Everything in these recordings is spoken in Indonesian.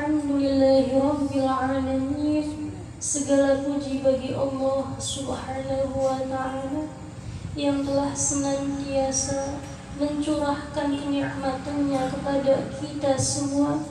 Alhamdulillahirabbil alamin. Segala puji bagi Allah Subhanahu wa ta'ala yang telah senantiasa mencurahkan kenikmatannya kepada kita semua,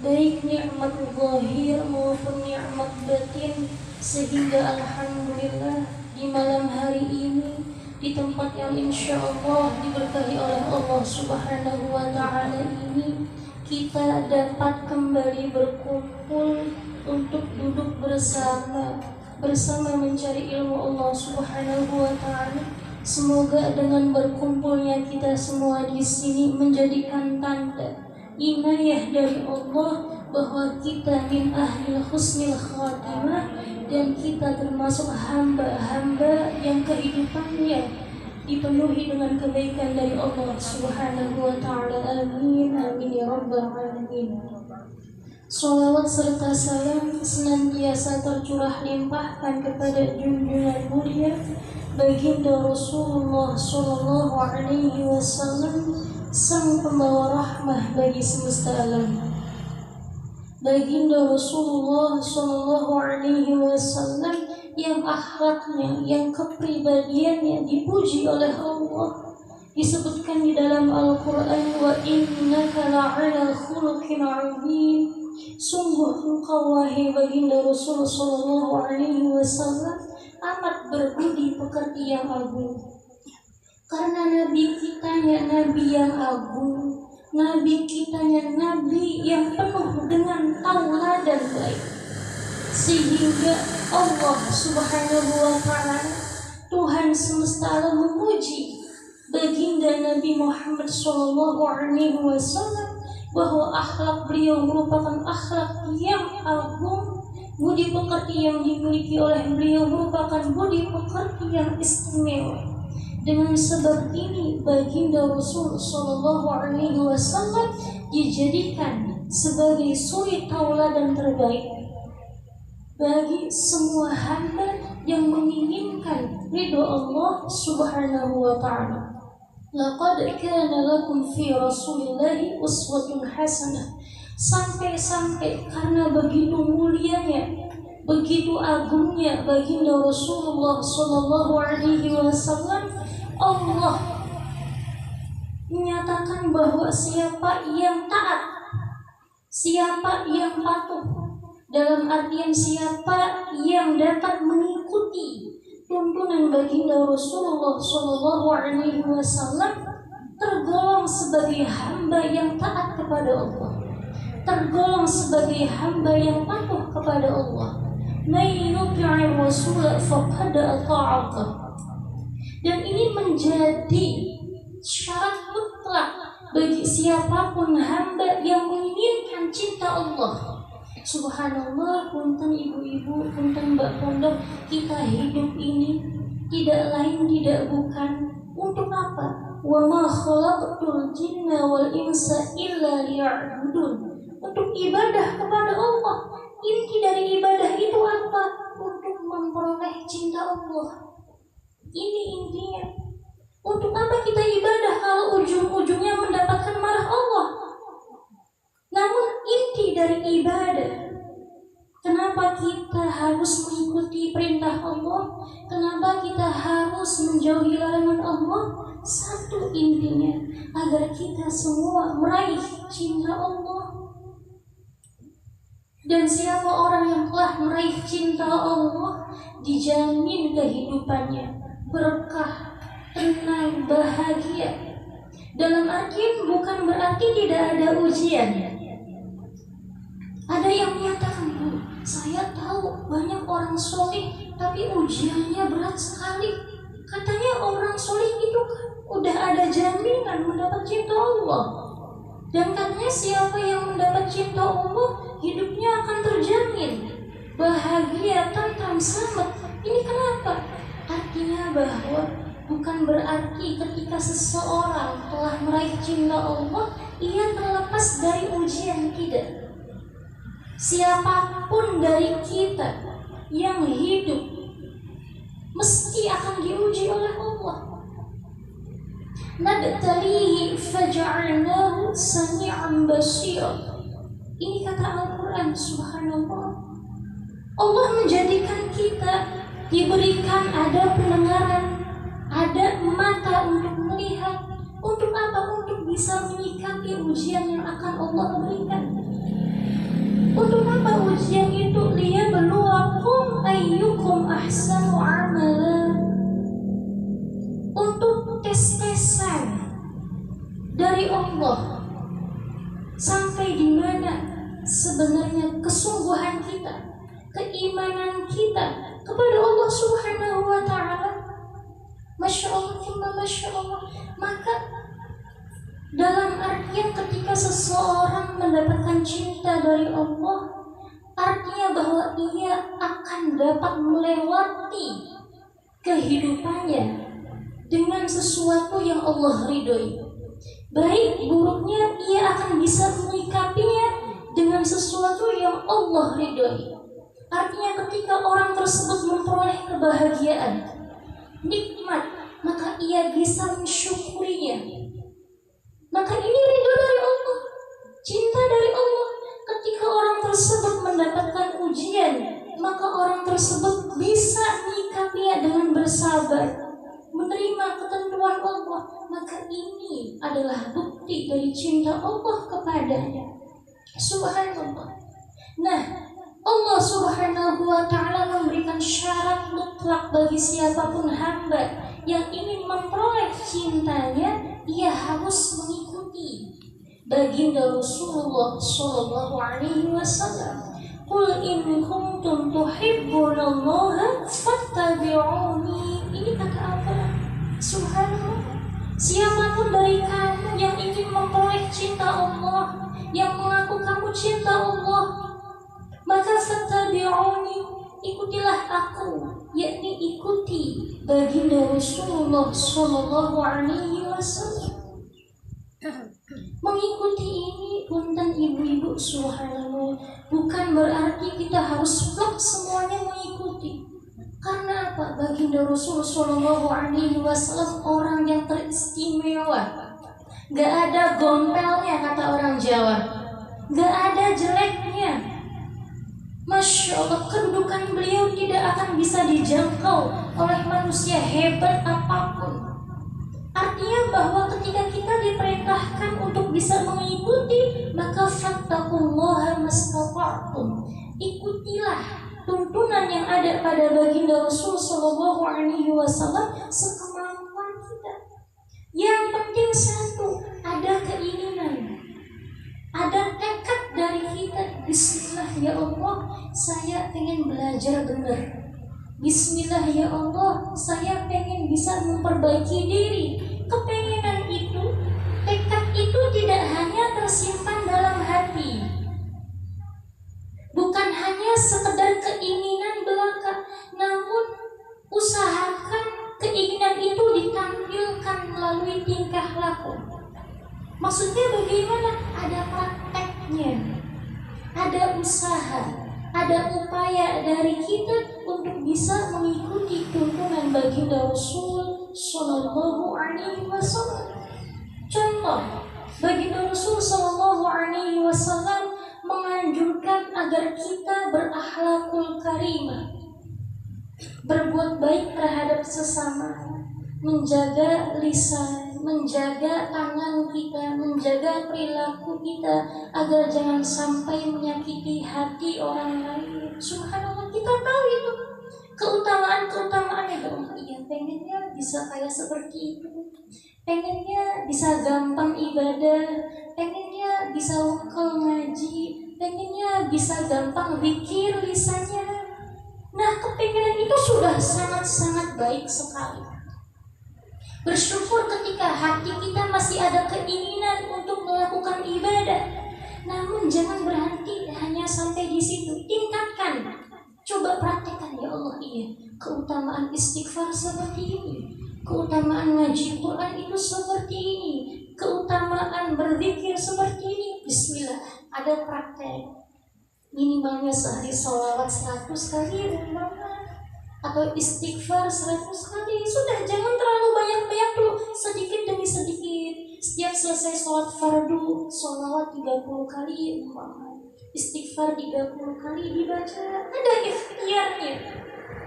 baik nikmat zahir maupun nikmat batin, sehingga alhamdulillah di malam hari ini di tempat yang insya Allah diberkahi oleh Allah Subhanahu wa ta'ala ini, kita dapat kembali berkumpul untuk duduk bersama mencari ilmu Allah Subhanahu wa ta'ala. Semoga dengan berkumpulnya kita semua di sini menjadikan tanda inayah dari Allah bahwa kita min ahlil husnil khatimah, dan kita termasuk hamba-hamba yang kehidupannya dipenuhi dengan kebaikan dari Allah Subhanahu wa ta'ala. Amin amin ya rabbal alamin. Sholawat serta salam senantiasa tercurah limpahkan kepada junjungan mulia baginda Rasulullah sallallahu alaihi wasallam, sang pembawa rahmah bagi semesta alam. Baginda Rasulullah sallallahu alaihi wasallam yang akhlaknya, yang kepribadiannya dipuji oleh Allah. Disebutkan di dalam Al-Quran, wa innaka la'ala khuluqin 'azim. Sungguh engkau wahai baginda Rasul sallallahu alaihi wasallam amat berbudi pekerti yang agung. Karena nabi kitanya nabi yang agung, nabi kitanya nabi yang penuh dengan tauladan baik, sehingga Allah Subhanahu wa ta'ala, Tuhan semesta alam, memuji baginda Nabi Muhammad sallallahu alaihi wasallam bahwa akhlak beliau merupakan akhlak yang agung, budi pekerti yang dimiliki oleh beliau merupakan budi pekerti yang istimewa. Dengan sebab ini baginda Rasul sallallahu alaihi wasallam dijadikan sebagai suri tauladan terbaik bagi semua hamba yang menginginkan ridho Allah Subhanahu wa ta'ala. Laqad kana lakum fi Rasulillahi uswatun hasanah. Sampai-sampai karena begitu mulianya, begitu agungnya baginda Rasulullah sallallahu alaihi wasallam, Allah menyatakan bahwa siapa yang taat, siapa yang patuh, dalam artian siapa yang dapat mengikuti tuntunan baginda Rasulullah sallallahu alaihi wasallam, tergolong sebagai hamba yang taat kepada Allah, tergolong sebagai hamba yang patuh kepada Allah. May yuti'ir rasul faqad ata'allah. Dan ini menjadi syarat mutlak bagi siapapun hamba yang menginginkan cinta Allah. Subhanallah, punten ibu-ibu, punten mbak pondok, kita hidup ini tidak lain tidak bukan untuk apa? Wa ma khalaqtul jinna wal insa illa liya'budun. Untuk ibadah kepada Allah. Inti dari ibadah itu apa? Untuk memperoleh cinta Allah. Ini intinya. Untuk apa kita ibadah kalau ujung-ujungnya mendapatkan marah Allah? Namun inti dari ibadah, kenapa kita harus mengikuti perintah Allah? Kenapa kita harus menjauhi larangan Allah? Satu intinya, agar kita semua meraih cinta Allah. Dan siapa orang yang telah meraih cinta Allah, dijamin kehidupannya berkah, tenang, bahagia. Dalam artian bukan berarti tidak ada ujian. Ada yang menyatakan, Bu, saya tahu banyak orang soleh tapi ujiannya berat sekali. Katanya orang soleh itu kan udah ada jaminan mendapat cinta Allah. Dan katanya siapa yang mendapat cinta Allah, hidupnya akan terjamin bahagia, tentram, selamat. Ini kenapa? Artinya bahwa bukan berarti ketika seseorang telah meraih cinta Allah, ia terlepas dari ujian. Tidak. Siapapun dari kita yang hidup mesti akan diuji oleh Allah. Nabtalihi faja'alnahu sami'an basira. Ini kata Al-Quran, subhanallah. Allah menjadikan kita diberikan ada pendengaran, ada mata untuk melihat. Untuk apa? Untuk bisa menyikapi ujian yang akan Allah berikan. Untuk apa ujian itu? Liyabluwakum ayyukum ahsanu amala. Untuk tes-tesan dari Allah sampai di mana sebenarnya kesungguhan kita, keimanan kita kepada Allah Subhanahu wa Ta'ala. Masya Allah, Masya Allah. Maka dalam artian ketika seseorang mendapatkan cinta dari Allah, artinya bahwa ia akan dapat melewati kehidupannya dengan sesuatu yang Allah ridhoi. Baik buruknya ia akan bisa menyikapinya dengan sesuatu yang Allah ridhoi. Artinya ketika orang tersebut memperoleh kebahagiaan, nikmat, maka ia bisa mensyukurinya. Maka ini ridho dari Allah, cinta dari Allah. Ketika orang tersebut mendapatkan ujian, maka orang tersebut bisa menyikapinya dengan bersabar, menerima ketentuan Allah. Maka ini adalah bukti dari cinta Allah kepadanya. Subhanallah. Nah, Allah Subhanahu wa Ta'ala memberikan syarat mutlak bagi siapapun hamba yang ingin memperoleh cintanya, ia harus mengikuti baginda Rasulullah sallallahu alaihi wasallam. Qul in kuntum tuhibbunallaha fattabi'uni. Ini kata apa? Subhanallah. Siapapun dari kamu yang ingin memperoleh cinta Allah, yang mengaku kamu cinta Allah, maka fattabi'uni, ikutilah aku, yakni ikuti baginda Rasulullah sallallahu alaihi wasallam. Mengikuti ini punten ibu-ibu, subhanallah, bukan berarti kita harus plak semuanya mengikuti. Karena apa? Baginda Rasul sallallahu alaihi wasallam orang yang teristimewa. Gak ada gompelnya kata orang Jawa, gak ada jeleknya. Masya Allah, kedudukan beliau tidak akan bisa dijangkau oleh manusia hebat apapun. Artinya bahwa ketika kita diperintahkan untuk bisa mengikuti, maka fattaqullaha mastata'tum. Ikutilah tuntunan yang ada pada baginda Rasul sallallahu alaihi wasallam sekemampuan kita. Yang penting satu, ada keinginan, ada tekad dari kita. Bismillah ya Allah, saya pengen belajar benar. Bismillah ya Allah, saya pengen bisa memperbaiki diri. Kepengenan itu, tekad itu tidak hanya tersimpan dalam hati, bukan hanya sekedar keinginan belaka, namun usahakan keinginan itu ditampilkan melalui tingkah laku. Maksudnya bagaimana? Ada prakteknya, ada usaha, ada upaya dari kita untuk bisa mengikuti tuntunan baginda Rasul sallallahu alaihi wasallam. Contoh, baginda Rasul sallallahu alaihi wasallam menganjurkan agar kita berakhlakul karimah, berbuat baik terhadap sesama, menjaga lisan, menjaga tangan kita, menjaga perilaku kita agar jangan sampai menyakiti hati orang lain. Subhanallah, kita tahu itu keutamaan-keutamaannya. Iya, pengennya bisa kayak seperti itu, pengennya bisa gampang ibadah, pengennya bisa wakil ngaji, pengennya bisa gampang zikir lisannya. Nah, kepengenan itu sudah sangat-sangat baik sekali. Bersyukur ketika hati kita masih ada keinginan untuk melakukan ibadah. Namun jangan berhenti hanya sampai di situ. Tingkatkan. Coba praktekkan, ya Allah, iya. Keutamaan istighfar seperti ini, keutamaan ngaji Quran itu seperti ini, keutamaan berzikir seperti ini. Bismillah, ada praktek. Minimalnya sehari sholawat 100 kali atau istighfar 100 kali. Sudah, jangan terlalu banyak-banyak dulu, sedikit demi sedikit. Setiap selesai sholat fardu, sholawat 30 kali. Istighfar 30 kali dibaca, ada ikhtiarnya.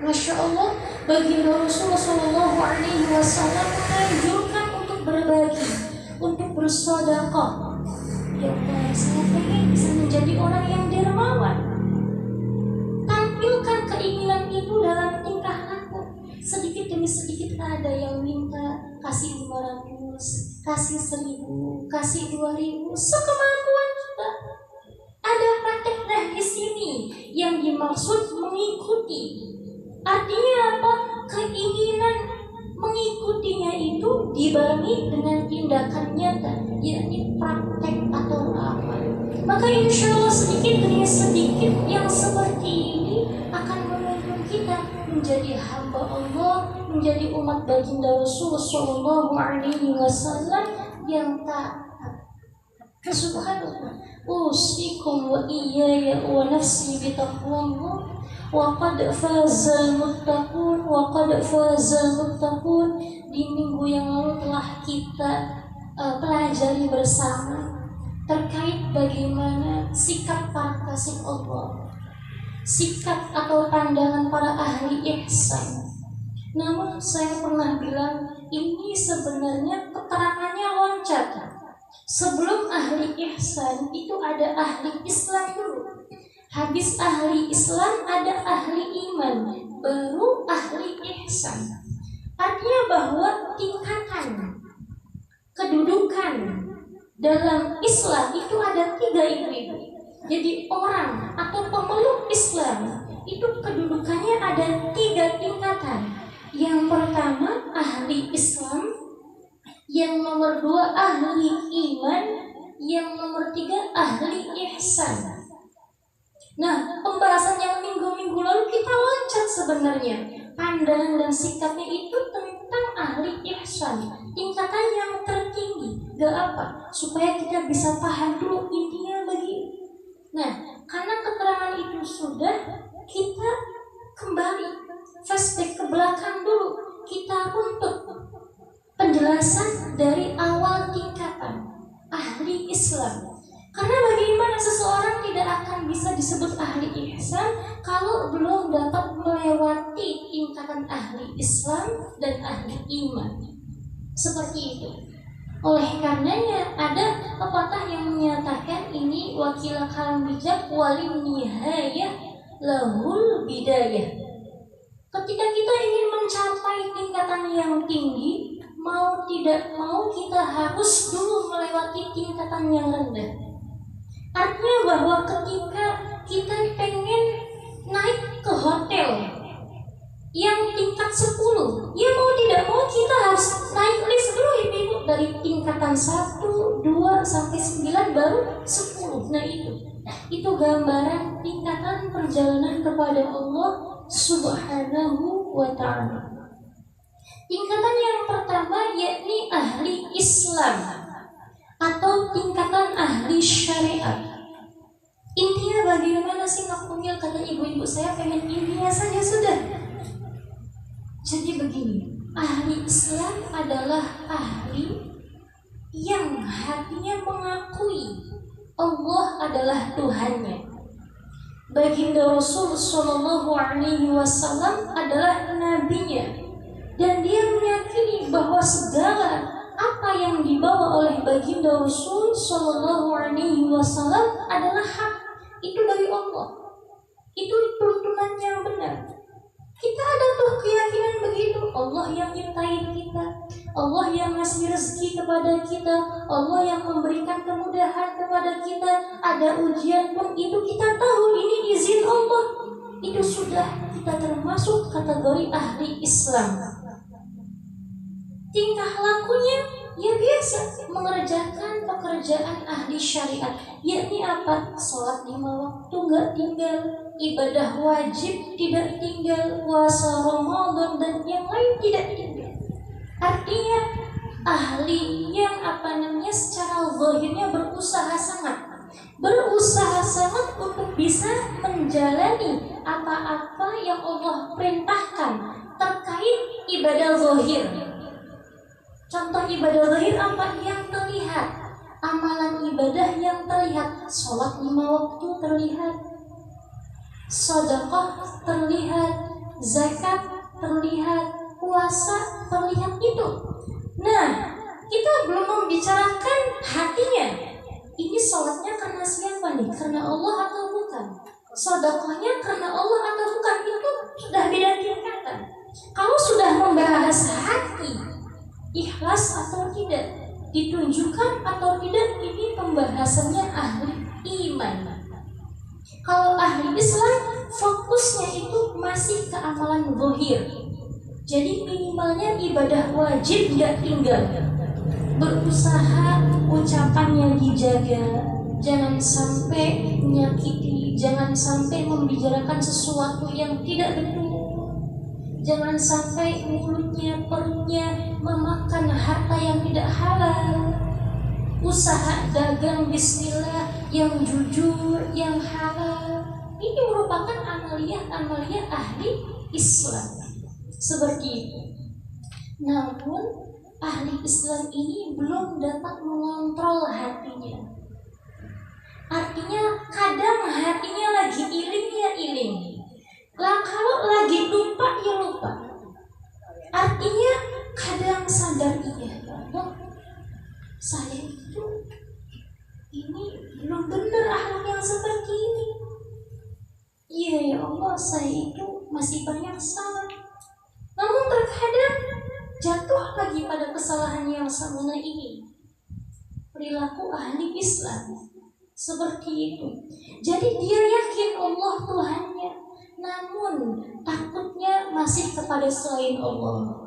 Masya Allah, baginda Rasulullah Shallallahu Alaihi Wasallam menganjurkan untuk berbagi, untuk bersedekah. Ya Allah, saya pengen bisa menjadi orang yang dermawan. Tampilkan keinginan itu dalam tingkah laku. Sedikit demi sedikit ada yang minta kasih 500, kasih 1000, kasih 2000, sekemampuan kita. Ada praktek di sini yang dimaksud mengikuti. Artinya apa? Keinginan mengikutinya itu dibarengi dengan tindakan nyata, yakni praktek atau amal. Maka insya Allah sedikit demi sedikit yang seperti ini akan menuntun kita menjadi hamba Allah, menjadi umat baginda Rasulullah Shallallahu Alaihi Wasallam yang taat. Subhanallah. Usikum wa iyaya wa nafsi bitaqwallah. Wa qad fazal muttaqun, wa qad fazal muttaqun. Di minggu yang lalu telah kita pelajari bersama terkait bagaimana sikap para kasih Allah, sikap atau pandangan para ahli ihsan. Namun saya pernah bilang ini sebenarnya keterangannya loncat. Sebelum ahli ihsan itu ada ahli Islam dulu. Habis ahli Islam ada ahli iman, baru ahli ihsan. Artinya bahwa tingkatan kedudukan dalam Islam itu ada 3 individu. Jadi orang atau pemeluk Islam itu kedudukannya ada 3 tingkatan. Yang pertama ahli Islam, yang nomor 2 ahli iman, yang nomor 3 ahli ihsan. Nah, pembahasan yang minggu-minggu lalu kita loncat sebenarnya. Pandangan dan sikapnya itu tentang ahli ihsan, tingkatan yang tertinggi. Gak apa, supaya kita bisa paham dulu intinya begini. Nah, karena keterangan itu sudah, kita kembali flashback ke belakang dulu. Kita runtut penjelasan dari awal tingkatan ahli Islam. Karena bagaimana seseorang tidak akan bisa disebut ahli ihsan kalau belum dapat melewati tingkatan ahli Islam dan ahli iman. Seperti itu. Oleh karenanya ada pepatah yang menyatakan ini wakil kalam bijak walin nihayah lahul bidayah. Ketika kita ingin mencapai tingkatan yang tinggi, mau tidak mau kita harus dulu melewati tingkatan yang rendah. Artinya bahwa ketika kita pengen naik ke hotel yang tingkat 10, ya mau tidak mau kita harus naik list dulu ibu-ibu, dari tingkatan 1, 2 sampai 9 baru 10. Nah itu gambaran tingkatan perjalanan kepada Allah Subhanahu wa ta'ala. Tingkatan yang pertama yakni ahli Islam atau tingkatan ahli syariat. Intinya bagaimana sih maksudnya, kata ibu-ibu saya pengen intinya saja sudah. Jadi begini, ahli Islam adalah ahli yang hatinya mengakui Allah adalah Tuhannya. Baginda Rasul Shallallahu Alaihi Wasallam adalah nabinya, dan dia meyakini bahwa segala apa yang dibawa oleh baginda Rasul Shallallahu Alaihi Wasallam adalah hak, itu dari Allah, itu tuntunan yang benar. Kita ada tuh keyakinan begitu, Allah yang nyiptain kita, Allah yang ngasih rezeki kepada kita, Allah yang memberikan kemudahan kepada kita. Ada ujian pun itu kita tahu ini izin Allah, itu sudah kita termasuk kategori ahli Islam. Tingkah lakunya ya biasa, mengerjakan pekerjaan ahli syariat, yakni apa? Sholat 5 waktu nggak tinggal, ibadah wajib tidak tinggal, puasa Ramadan dan yang lain tidak tinggal. Artinya ahli yang secara zahirnya berusaha sangat untuk bisa menjalani apa-apa yang Allah perintahkan terkait ibadah zahir. Contoh ibadah zahir apa? Yang terlihat, amalan ibadah yang terlihat. Sholat 5 waktu terlihat, sedekah terlihat, zakat terlihat, puasa terlihat itu. Nah, kita belum membicarakan hatinya. Ini sholatnya karena siapa nih? Karena Allah atau bukan? Sedekahnya karena Allah atau bukan? Itu sudah beda tingkatan. Kalau sudah membahas hati, ikhlas atau tidak, ditunjukkan atau tidak, ini pembahasannya ahli iman. Kalau ahli Islam, fokusnya itu masih ke amalan zahir. Jadi minimalnya ibadah wajib nggak tinggal. Berusaha ucapannya dijaga, jangan sampai menyakiti, jangan sampai membicarakan sesuatu yang tidak betul, jangan sampai mulutnya, perutnya memakan harta yang tidak halal. Usaha dagang bismillah yang jujur, yang halal. Ini merupakan amaliyah ahli Islam. Seperti itu. Namun ahli Islam ini belum dapat mengontrol hatinya. Artinya kadang hatinya lagi iling ya iling. Lah kalau lagi lupa ya lupa. Artinya kadang sadar iya, Allah, saya itu ini belum benar akhlak yang seperti ini. Iya ya Allah, saya itu masih banyak salah. Namun terkadang jatuh lagi pada kesalahan yang sama ini. Perilaku ahli Islam seperti itu. Jadi dia yakin Allah Tuhannya, namun takutnya masih kepada selain Allah.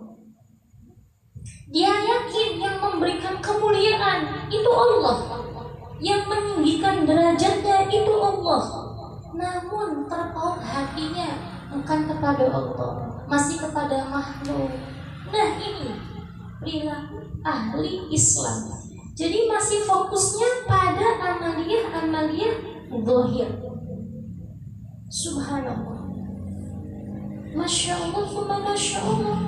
Dia yakin yang memberikan kemuliaan itu Allah, yang meninggikan derajatnya itu Allah, namun terpaut hatinya bukan kepada Allah, masih kepada makhluk. Nah ini perilaku ahli Islam. Jadi masih fokusnya pada amaliyah zahir. Subhanallah, Masya Allah, Masya Allah.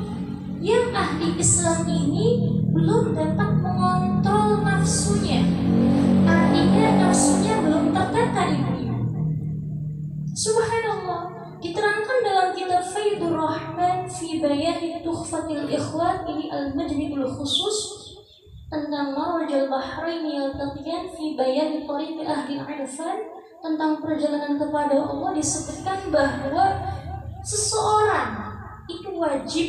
Yang ahli Islam ini belum dapat mengontrol nafsunya. Artinya nafsunya belum tertata ini. Subhanallah, diterangkan dalam kitab Faidur Rahman fi Bayan Tukhfatil Ikhwan, ini al-Majnibul Khusus, tentang Marajal Bahraini Al-Taqiyan fi Bayan Tariq Ahli Irfan, tentang perjalanan kepada Allah, disebutkan bahwa seseorang itu wajib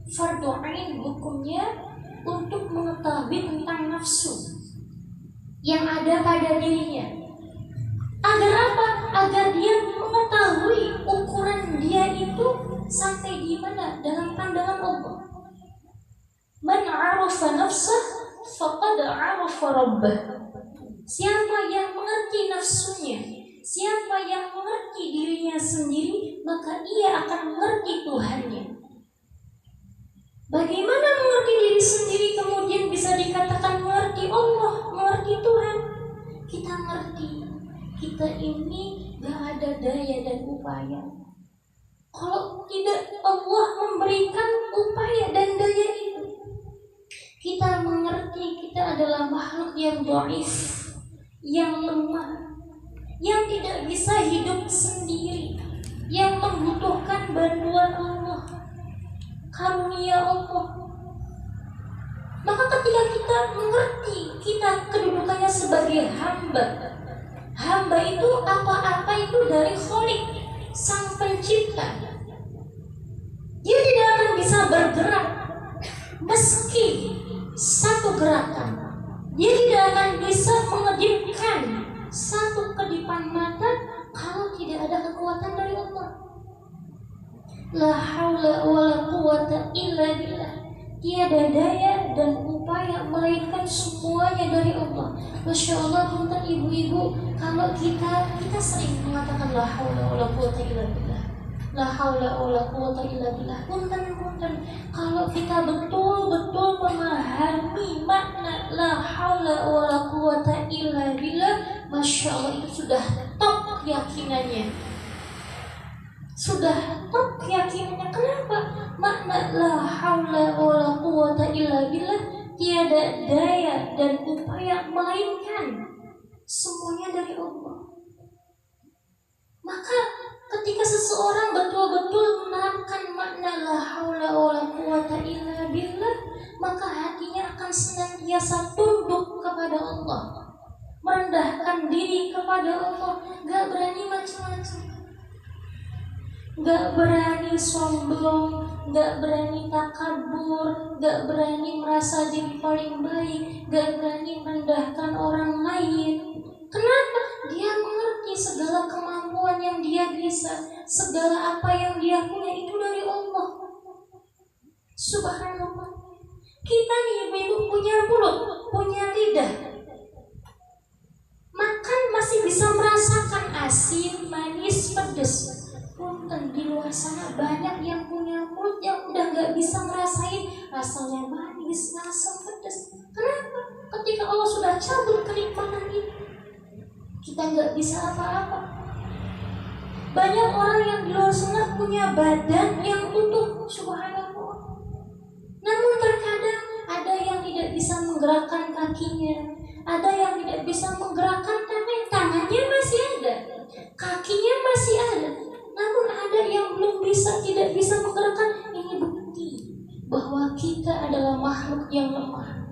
fardu ain hukumnya untuk mengetahui tentang nafsu yang ada pada dirinya. Agar apa? Agar dia mengetahui ukuran dia itu sampai di mana dalam pandangan Allah. Man 'arafa nafsah faqad 'arafa rabbah. Siapa yang mengerti nafsunya, siapa yang mengerti dirinya sendiri, maka ia akan mengerti Tuhannya. Bagaimana mengerti diri sendiri kemudian bisa dikatakan mengerti Allah, mengerti Tuhan? Kita ngerti, kita ini gak ada daya dan upaya. Kalau tidak Allah memberikan upaya dan daya itu, kita mengerti kita adalah makhluk yang dhaif, yang lemah, yang tidak bisa hidup sendiri, yang membutuhkan bantuan Allah, karunia Allah. Maka ketika kita mengerti kita kedudukannya sebagai hamba, hamba itu apa-apa itu dari Khalik, Sang Pencipta. Dia tidak akan bisa bergerak meski satu gerakan. Dia tidak akan bisa mengedipkan satu kedipan mata kalau tidak ada kekuatan dari Allah. La haula wala quwata illa billah. Tiada daya dan upaya melainkan semuanya dari Allah. Masya Allah, punten ibu-ibu, kalau kita sering mengatakan la haula wala quwata illa billah, la haula wala quwata illa billah. Punten, kalau kita betul-betul memahami makna la haula wala quwata illa billah, Masya Allah, itu sudah top keyakinannya. Sudah top keyakinannya. Kenapa? Makna la haula wala quwata illa billah tiada daya dan upaya melainkan semuanya dari Allah. Maka ketika seseorang betul-betul menerapkan makna la haula wala quwata illa billah, maka hatinya akan senantiasa tunduk kepada Allah, merendahkan diri kepada Allah, gak berani macam-macam, gak berani sombong, gak berani takabur, gak berani merasa diri paling baik, gak berani merendahkan orang lain. Kenapa? Dia mengerti segala kemampuan yang dia bisa, segala apa yang dia punya itu dari Allah. Subhanallah. Kita nih ibu-ibu punya mulut, punya lidah, makan masih bisa merasakan asin, manis, pedas. Punten, di luar sana banyak yang punya mulut yang udah gak bisa merasain rasanya manis, asam, pedas. Kenapa? Ketika Allah sudah cabut kenikmatan ini, kita gak bisa apa-apa. Banyak orang yang di luar sana punya badan yang utuh, subhanallah. Namun terkadang ada yang tidak bisa menggerakkan kakinya, ada yang tidak bisa menggerakkan tangannya masih ada, kakinya masih ada. Namun ada yang belum bisa, tidak bisa menggerakkan. Ini bukti bahwa kita adalah makhluk yang lemah,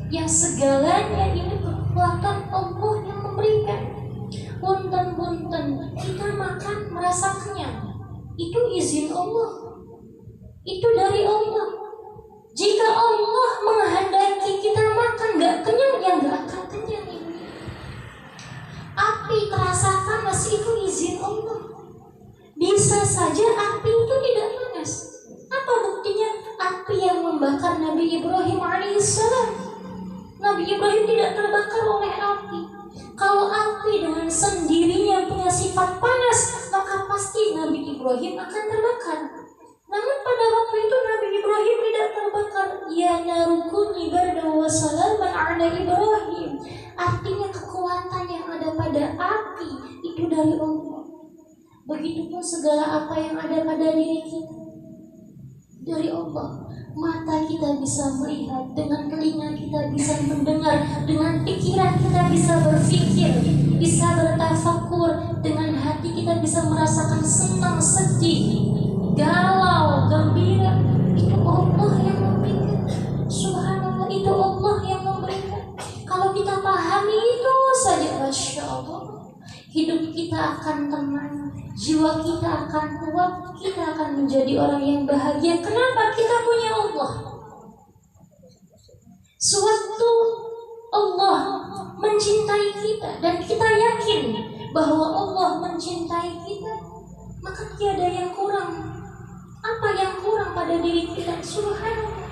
yang segalanya ini kekuatan Allah yang memberikan. Punten-punten, kita makan merasa kenyang, itu izin Allah, itu dari Allah. Jika Allah menghendaki kita makan gak kenyang, ya gak akan kenyang ini. Api terasa panas, itu izin Allah. Bisa saja api itu tidak panas. Apa buktinya? Api yang membakar Nabi Ibrahim alaihissalam. Nabi Ibrahim tidak terbakar oleh api. Kalau api dengan sendirinya punya sifat panas, maka pasti Nabi Ibrahim akan terbakar. Namun pada waktu itu Nabi Ibrahim tidak terbakar. Ya narukuni barda wa salaman ala Ibrahim. Artinya kekuatan yang ada pada api itu dari Allah. Begitupun segala apa yang ada pada diri kita dari Allah. Mata kita bisa melihat, dengan telinga kita bisa mendengar, dengan pikiran kita bisa berpikir, bisa bertafakur, dengan hati kita bisa merasakan senang, sedih, galau, gembira. Itu Allah yang memberikan. Subhanallah, itu Allah yang memberikan. Kalau kita pahami itu saja, Masya Allah, hidup kita akan tenang, jiwa kita akan kuat, kita akan menjadi orang yang bahagia. Kenapa? Kita punya Allah. Sewaktu Allah mencintai kita dan kita yakin bahwa Allah mencintai kita, maka tiada yang kurang. Apa yang kurang pada diri kita? Subhanallah.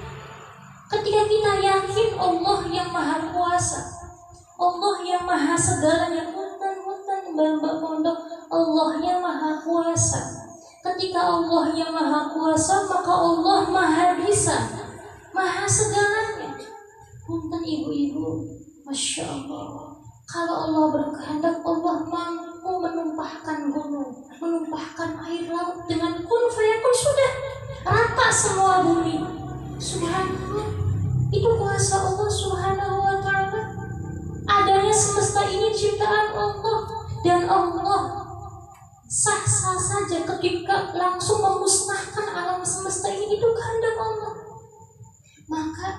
Ketika kita yakin Allah yang maha kuasa, Allah yang maha segalanya, Mbak Pondok, Allah yang maha kuasa. Ketika Allah yang maha kuasa, maka Allah maha bisa, maha segalanya. Punten ibu-ibu, Masya Allah, kalau Allah berkehendak, Allah mampu menumpahkan gunung, menumpahkan air laut dengan kun fayakun, sudah rata semua bumi. Subhanallah, itu kuasa Allah subhanahu wa ta'ala. Adanya semesta ini ciptaan Allah. Dan Allah sah-sah saja ketika langsung memusnahkan alam semesta ini, itu kehendak Allah. Maka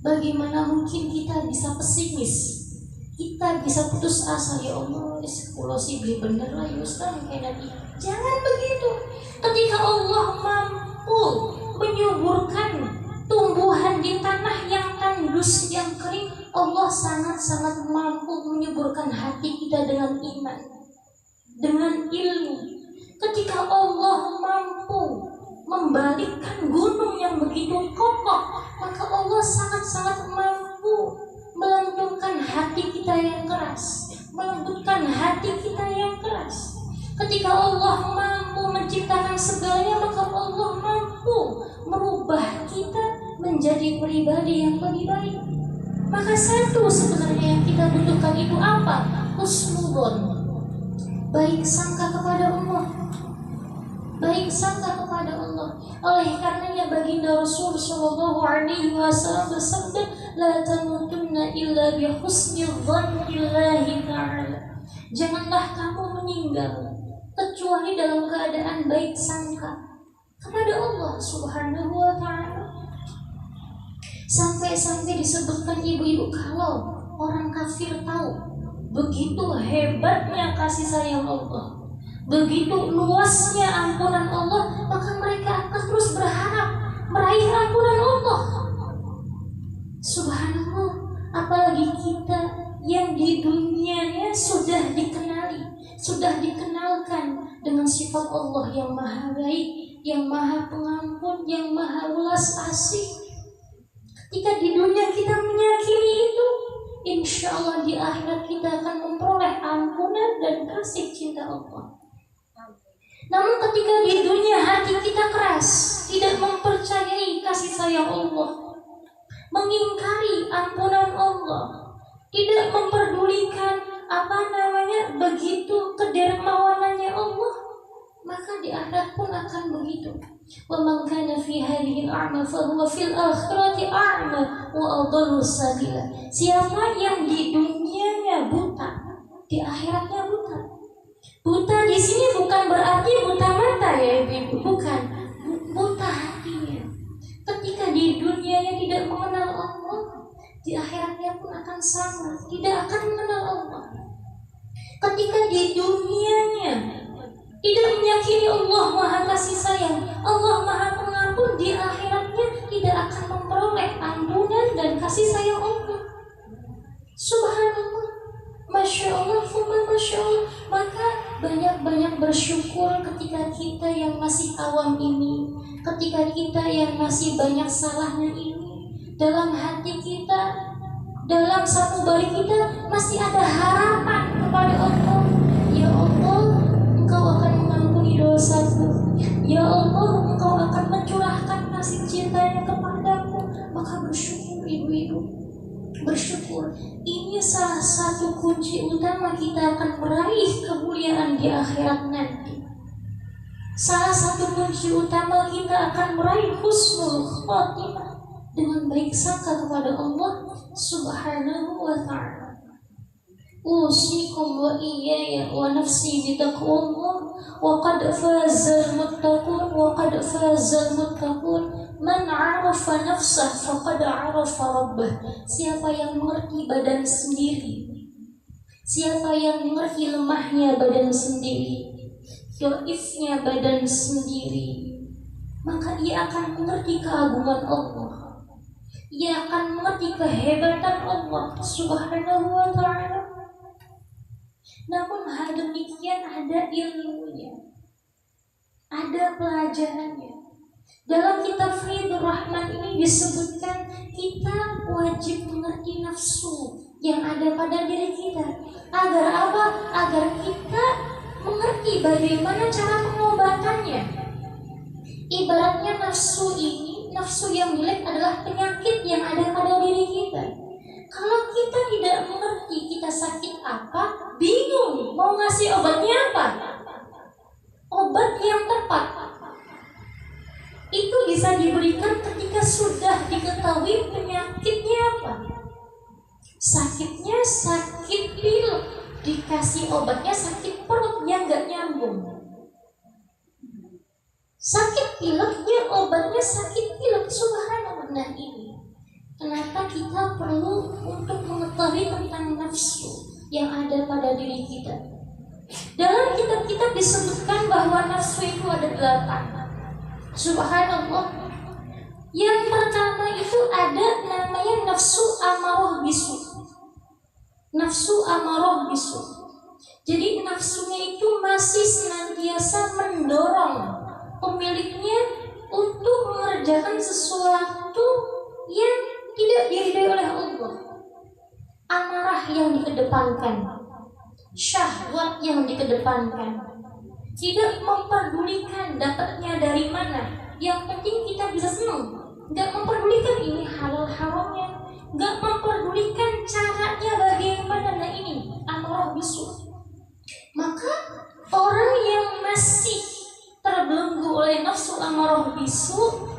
bagaimana mungkin kita bisa pesimis, kita bisa putus asa? Ya Allah, kalau sih beli bener lah Ustaz kayak tadi. Jangan begitu. Ketika Allah mampu menyuburkan tumbuhan di tanah yang tandus, yang kering, Allah sangat-sangat mampu menyuburkan hati kita dengan iman, dengan ilmu. Ketika Allah mampu membalikkan gunung yang begitu kokoh, maka Allah sangat-sangat mampu melembutkan hati kita yang keras, melembutkan hati kita yang keras. Ketika Allah mampu menciptakan segalanya, maka Allah mampu merubah kita menjadi pribadi yang lebih baik. Maka satu sebenarnya yang kita butuhkan itu apa? Husnudzon, baik sangka kepada Allah, baik sangka kepada Allah. Oleh karenanya baginda Rasul sallallahu alaihi wasallam bersabda, la tamutunna illa bi husnil dhanni billahi ta'ala. Janganlah kamu meninggal kecuali dalam keadaan baik sangka kepada Allah Subhanahu wa ta'ala. Sampai-sampai disebutkan ibu-ibu, kalau orang kafir tahu begitu hebatnya kasih sayang Allah, begitu luasnya ampunan Allah, maka mereka akan terus berharap meraih ampunan Allah. Subhanallah, apalagi kita yang di dunianya sudah dikenalkan dengan sifat Allah yang maha baik, yang maha pengampun, yang maha welas asih. Ketika di dunia kita meyakini itu, insya Allah di akhirat kita akan memperoleh ampunan dan kasih cinta Allah. Namun ketika di dunia hati kita keras, tidak mempercayai kasih sayang Allah, mengingkari ampunan Allah, tidak memperdulikan begitu kedermawanannya Allah, maka di akhirat pun akan begitu. Wa man kana fi hadhihi al-a'ma fa huwa fil akhirati a'ma wa adallu sabila. Siapa yang di dunianya buta, di akhiratnya buta. Buta di sini bukan berarti buta mata ya Ibu, bukan. Buta hatinya. Ketika di dunianya tidak mengenal Allah, di akhiratnya pun akan sama, tidak akan mengenal Allah. Ketika di dunianya tidak meyakini Allah maha kasih sayang, Allah maha pengampun, di akhiratnya tidak akan memperoleh ampunan dan kasih sayang Allah. Subhanallah, Masya Allah, Masya Allah. Maka banyak-banyak bersyukur ketika kita yang masih awam ini, ketika kita yang masih banyak salahnya ini, dalam hati kita, dalam sanubari kita masih ada harapan kepada Allah. Ya Allah, Engkau akan mengampuni dosaku. Ya Allah, Engkau akan mencurahkan kasih cintanya kepadaku. Maka bersyukur ibu-ibu, bersyukur. Ini salah satu kunci utama kita akan meraih kemuliaan di akhirat nanti. Salah satu kunci utama kita akan meraih husnul khotimah, dengan baik sangka kepada Allah Subhanahu wa ta'ala. Usikum wa iyaya wa nafsi bitaqwallah wa qad fazal muttaqun wa qad fazal muttaqun man 'arafa nafsah faqad 'arafa rabbah. Siapa yang mengerti badan sendiri, siapa yang mengerti lemahnya badan sendiri, dhaifnya badan sendiri, maka ia akan mengerti keagungan Allah. Ia akan mengerti kehebatan Allah Subhanahu wa ta'ala. Namun hal demikian ada ilmunya, ada pelajarannya. Dalam kitab Ridho Rahman ini disebutkan kita wajib mengerti nafsu yang ada pada diri kita. Agar apa? Agar kita mengerti bagaimana cara pengobatannya. Ibaratnya nafsu ini, nafsu yang jelek adalah penyakit yang ada pada diri kita. Kalau kita tidak mengerti kita sakit apa, bingung mau ngasih obatnya apa, obat yang tepat itu bisa diberikan ketika sudah diketahui penyakitnya apa. Sakitnya sakit pilek, dikasih obatnya sakit perut yang gak nyambung. Sakit pileknya obatnya sakit pilek. Subhanallah. Nah ini kenapa kita perlu untuk mengetahui tentang nafsu yang ada pada diri kita. Dalam kitab-kitab disebutkan bahwa nafsu itu ada 8. Subhanallah. Yang pertama itu ada namanya nafsu amarah bisu. Nafsu amarah bisu. Jadi nafsunya itu masih senantiasa mendorong pemiliknya untuk mengerjakan sesuatu yang tidak diridhai oleh Allah. Amarah yang dikedepankan, syahwat yang dikedepankan, tidak memperdulikan dapatnya dari mana. Yang penting kita bisa senang, gak memperdulikan ini halal haramnya, gak memperdulikan caranya bagaimana. Nah ini amarah bisu. Maka orang yang masih terbelenggu oleh amarah bisu,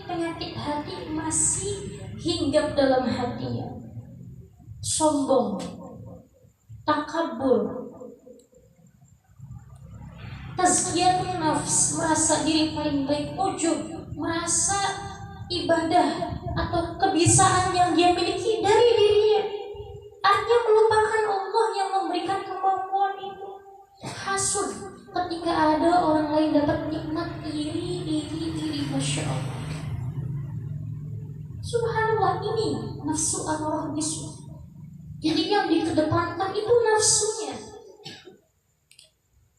penyakit hati masih hinggap dalam hatinya. Sombong, takabur, tazkiyatun nafs, merasa diri paling baik, ujub, merasa ibadah atau kebiasaan yang dia miliki dari dirinya, artinya melupakan Allah yang memberikan kemampuan itu. Hasud, ketika ada orang lain dapat nikmat, iri, Masya Allah. Subhanallah, ini nafsu amarah bisu. Jadi yang dikedepankan itu nafsunya,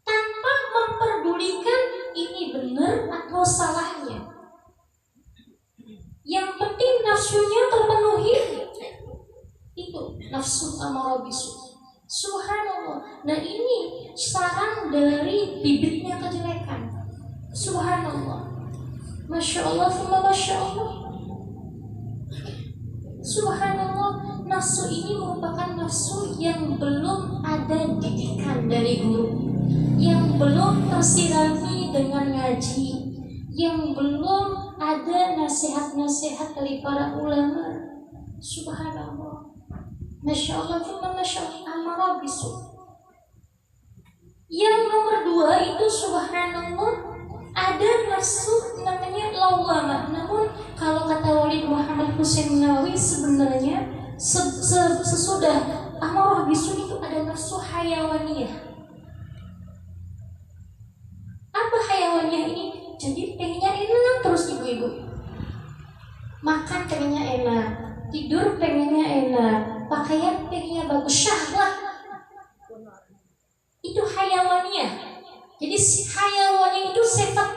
tanpa memperdulikan ini benar atau salahnya. Yang penting nafsunya terpenuhi, itu nafsu amarah bisu. Subhanallah. Nah, ini sarang dari bibitnya kejelekan. Subhanallah. Masya Allah, Masya Allah. Subhanallah, nafsu ini merupakan nafsu yang belum ada didikan dari guru, yang belum tersirami dengan ngaji, yang belum ada nasihat-nasihat dari para ulama. Subhanallah. Masya Allah, Masya Allah, amarah bisu. Yang nomor 2 itu subhanallah, ada nafsu namanya lawamah. Namun kalau kata Walid Muhammad Husain Nawawi, sebenarnya sesudah amarah bisu itu ada nafsu hayawaniyah. Apa hayawaniyah ini? Jadi pengennya enak terus ibu-ibu. Makan pengennya enak, tidur pengennya enak, pakaian pengennya bagus, syahwat. Itu hayawaniyah. Jadi hayawaniyah itu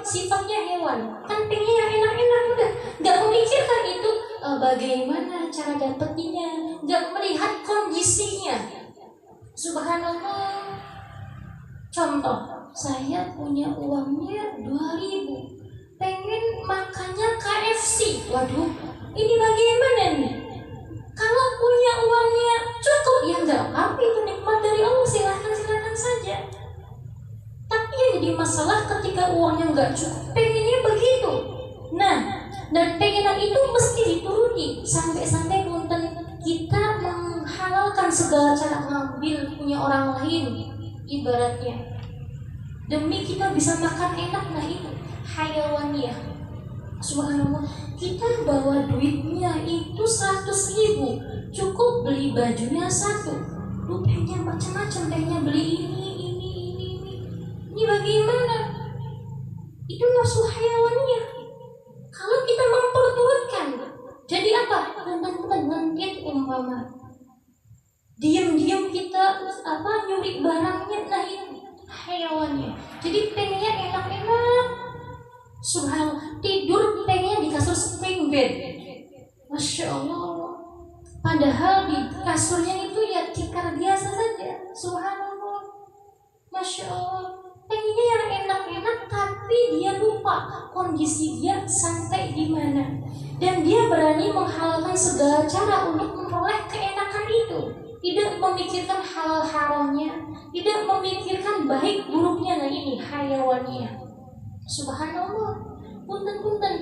sifatnya hewan. Kan pengennya yang enak-enak, udah gak memikirkan itu bagaimana cara dapetinnya, gak melihat kondisinya. Subhanallah. Contoh, saya punya uangnya 2.000, pengen makannya KFC. Waduh, ini bagaimana nih? Kalau punya uangnya cukup, ya enggak apa-apa, itu nikmat dari Allah, silahkan saja. Tapi yang jadi masalah ketika uangnya enggak cukup, pengennya begitu. Nah, dan pengenan itu mesti dituruti. Sampai-sampai punten kita menghalalkan segala cara ngambil punya orang lain, ibaratnya demi kita bisa makan enak. Nah, itu hayawaniyah. Subhanallah, kita bawa duitnya itu 100.000, cukup beli bajunya 1. Lu pengen macam-macam, pengen beli ini. Ini bagaimana? Itu nafsu hayawaniyah. Kalau kita memperturutkan, jadi apa? Nanti umpama diam-diam kita nyuri barangnya, nah itu hayawannya. Jadi pengennya enak-enak. Subhanallah, tidur pengennya di kasur spring bed. Masya Allah. Padahal di kasurnya itu ya tikar biasa saja. Subhanallah. Masya Allah. Pengennya yang enak-enak, tapi dia lupa kondisi dia sampai di mana. Dan dia berani menghalalkan segala cara untuk memperoleh keenakan itu. Tidak memikirkan halal haramnya, tidak memikirkan baik buruknya. Nah, ini hayawannya. Subhanallah. Punten,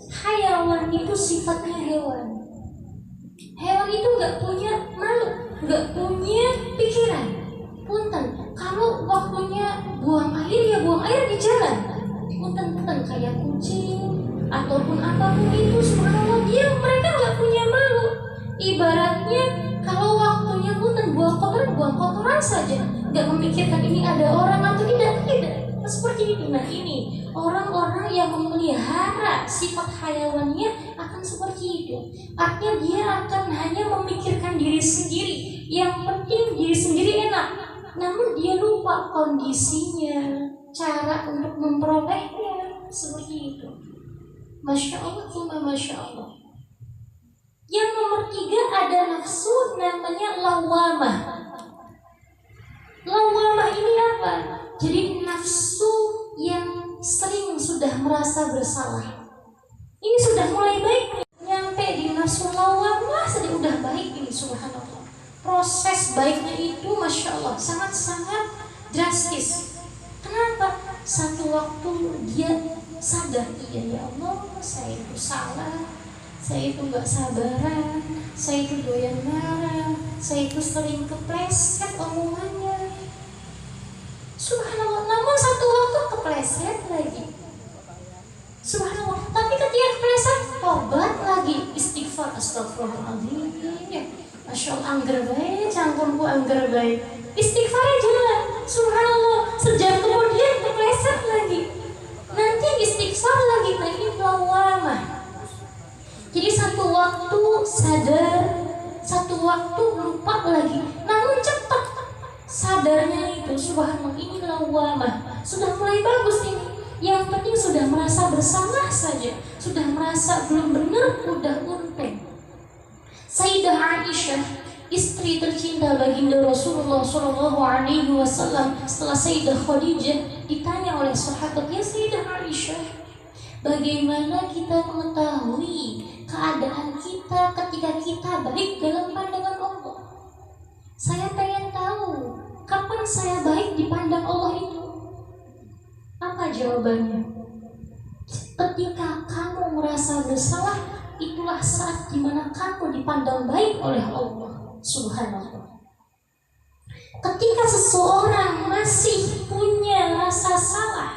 hayawan itu sifatnya hewan. Hewan itu gak punya malu, gak punya pikiran. Punten, kalau waktunya buang air, ya buang air di jalan. Punten, kayak kucing ataupun apapun itu, subhanallah, mereka gak punya malu. Ibaratnya kalau waktunya punten buang kotoran saja, gak memikirkan ini ada orang atau tidak. Seperti itu. Nah, ini orang-orang yang memelihara sifat hayawannya akan seperti itu. Artinya dia akan hanya memikirkan diri sendiri. Yang penting diri sendiri enak. Namun dia lupa kondisinya, cara untuk memperolehnya. Seperti itu. Masya Allah, Masya Allah. Yang nomor 3 ada nafsu namanya lawamah. Lawamah ini apa? Jadi nafsu yang sering sudah merasa bersalah. Ini sudah mulai baik, nyampe di nafsu lawamah saja udah baik ini, subhanallah. Proses baiknya itu Masya Allah sangat-sangat drastis. Kenapa? satu waktu dia sadar, iya ya Allah, saya itu salah, saya itu gak sabaran, saya itu doyan marah, saya itu sering kepleset omongannya. Subhanallah, namun satu waktu kepleset lagi. Subhanallah, tapi ketika kepleset, tobat lagi, istighfar, astagfirullahaladzim. Masya Allah, angger baik, cangkulku angger baik. Istighfarnya jalan. Subhanallah, sejam kemudian kepleset lagi. Nanti istighfar lagi, lagi lawamah. Jadi satu waktu sadar, satu waktu lupa lagi. Namun cepat sadarnya itu, subhanallah, ini lawamah. Sudah mulai bagus ini. Yang penting sudah merasa bersalah saja, sudah merasa belum benar, udah untung. Sayyidah Aisyah, istri tercinta baginda Rasulullah SAW, setelah Sayyidah Khadijah ditanya oleh sahabat, ya Sayyidah Aisyah, bagaimana kita mengetahui keadaan kita ketika kita baik dalam pandangan Allah? Saya pengen tahu kapan saya baik di pandang Allah itu. Apa jawabannya? Ketika kamu merasa bersalah, itulah saat dimana kamu dipandang baik oleh Allah Subhanallah. Ketika seseorang masih punya rasa salah,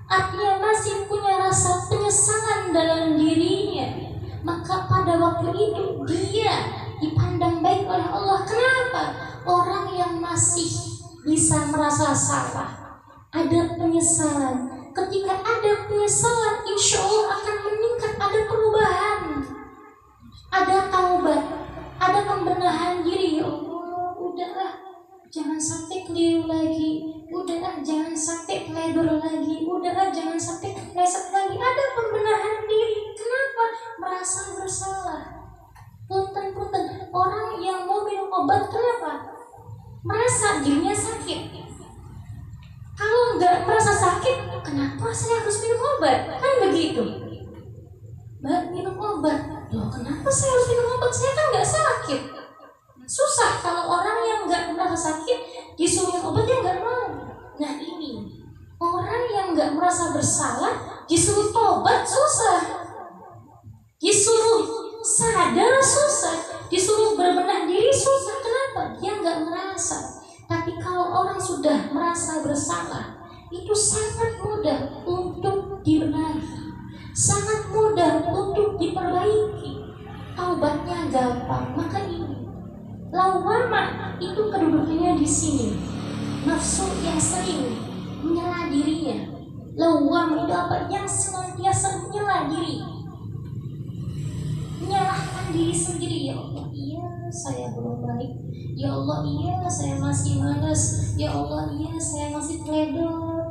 artinya masih punya rasa penyesalan dalam dirinya, maka pada waktu itu dia dipandang baik oleh Allah. Kenapa? Orang yang masih bisa merasa salah, ada penyesalan. Ketika ada penyesalan, insya Allah akan meningkat, ada perubahan, ada taubat, ada pembenahan diri. Ya Allah, udahlah, jangan sampai keliru lagi, udahlah, jangan sampai teledor lagi, udahlah, jangan sampai kepleset lagi. Ada pembenahan diri. Kenapa? Merasa bersalah. Punten-punten, orang yang mau minum obat, kenapa? Merasa dirinya sakit. Kalau nggak merasa sakit, kenapa saya harus minum obat? Kan begitu. Mbak, minum obat. Loh, kenapa saya harus minum obat? Saya kan nggak sakit. Susah kalau orang yang nggak merasa sakit disuruh minum obatnya nggak mau. Nah ini, orang yang nggak merasa bersalah disuruh tobat susah, disuruh sadar susah, disuruh berbenah diri susah. Kenapa? Dia nggak merasa. Tapi kalau orang sudah merasa bersalah, itu sangat mudah untuk dibenahi, sangat mudah untuk diperbaiki. Taubatnya gampang. Maka ini lawamah itu kedudukannya di sini. Nafsu yang sering menyela dirinya. Lawamah itu apa? Yang senantiasa menyela diri, menyalahkan diri sendiri. Ya Allah, iya saya belum baik. Ya Allah, iya saya masih malas. Ya Allah, iya saya masih teledor.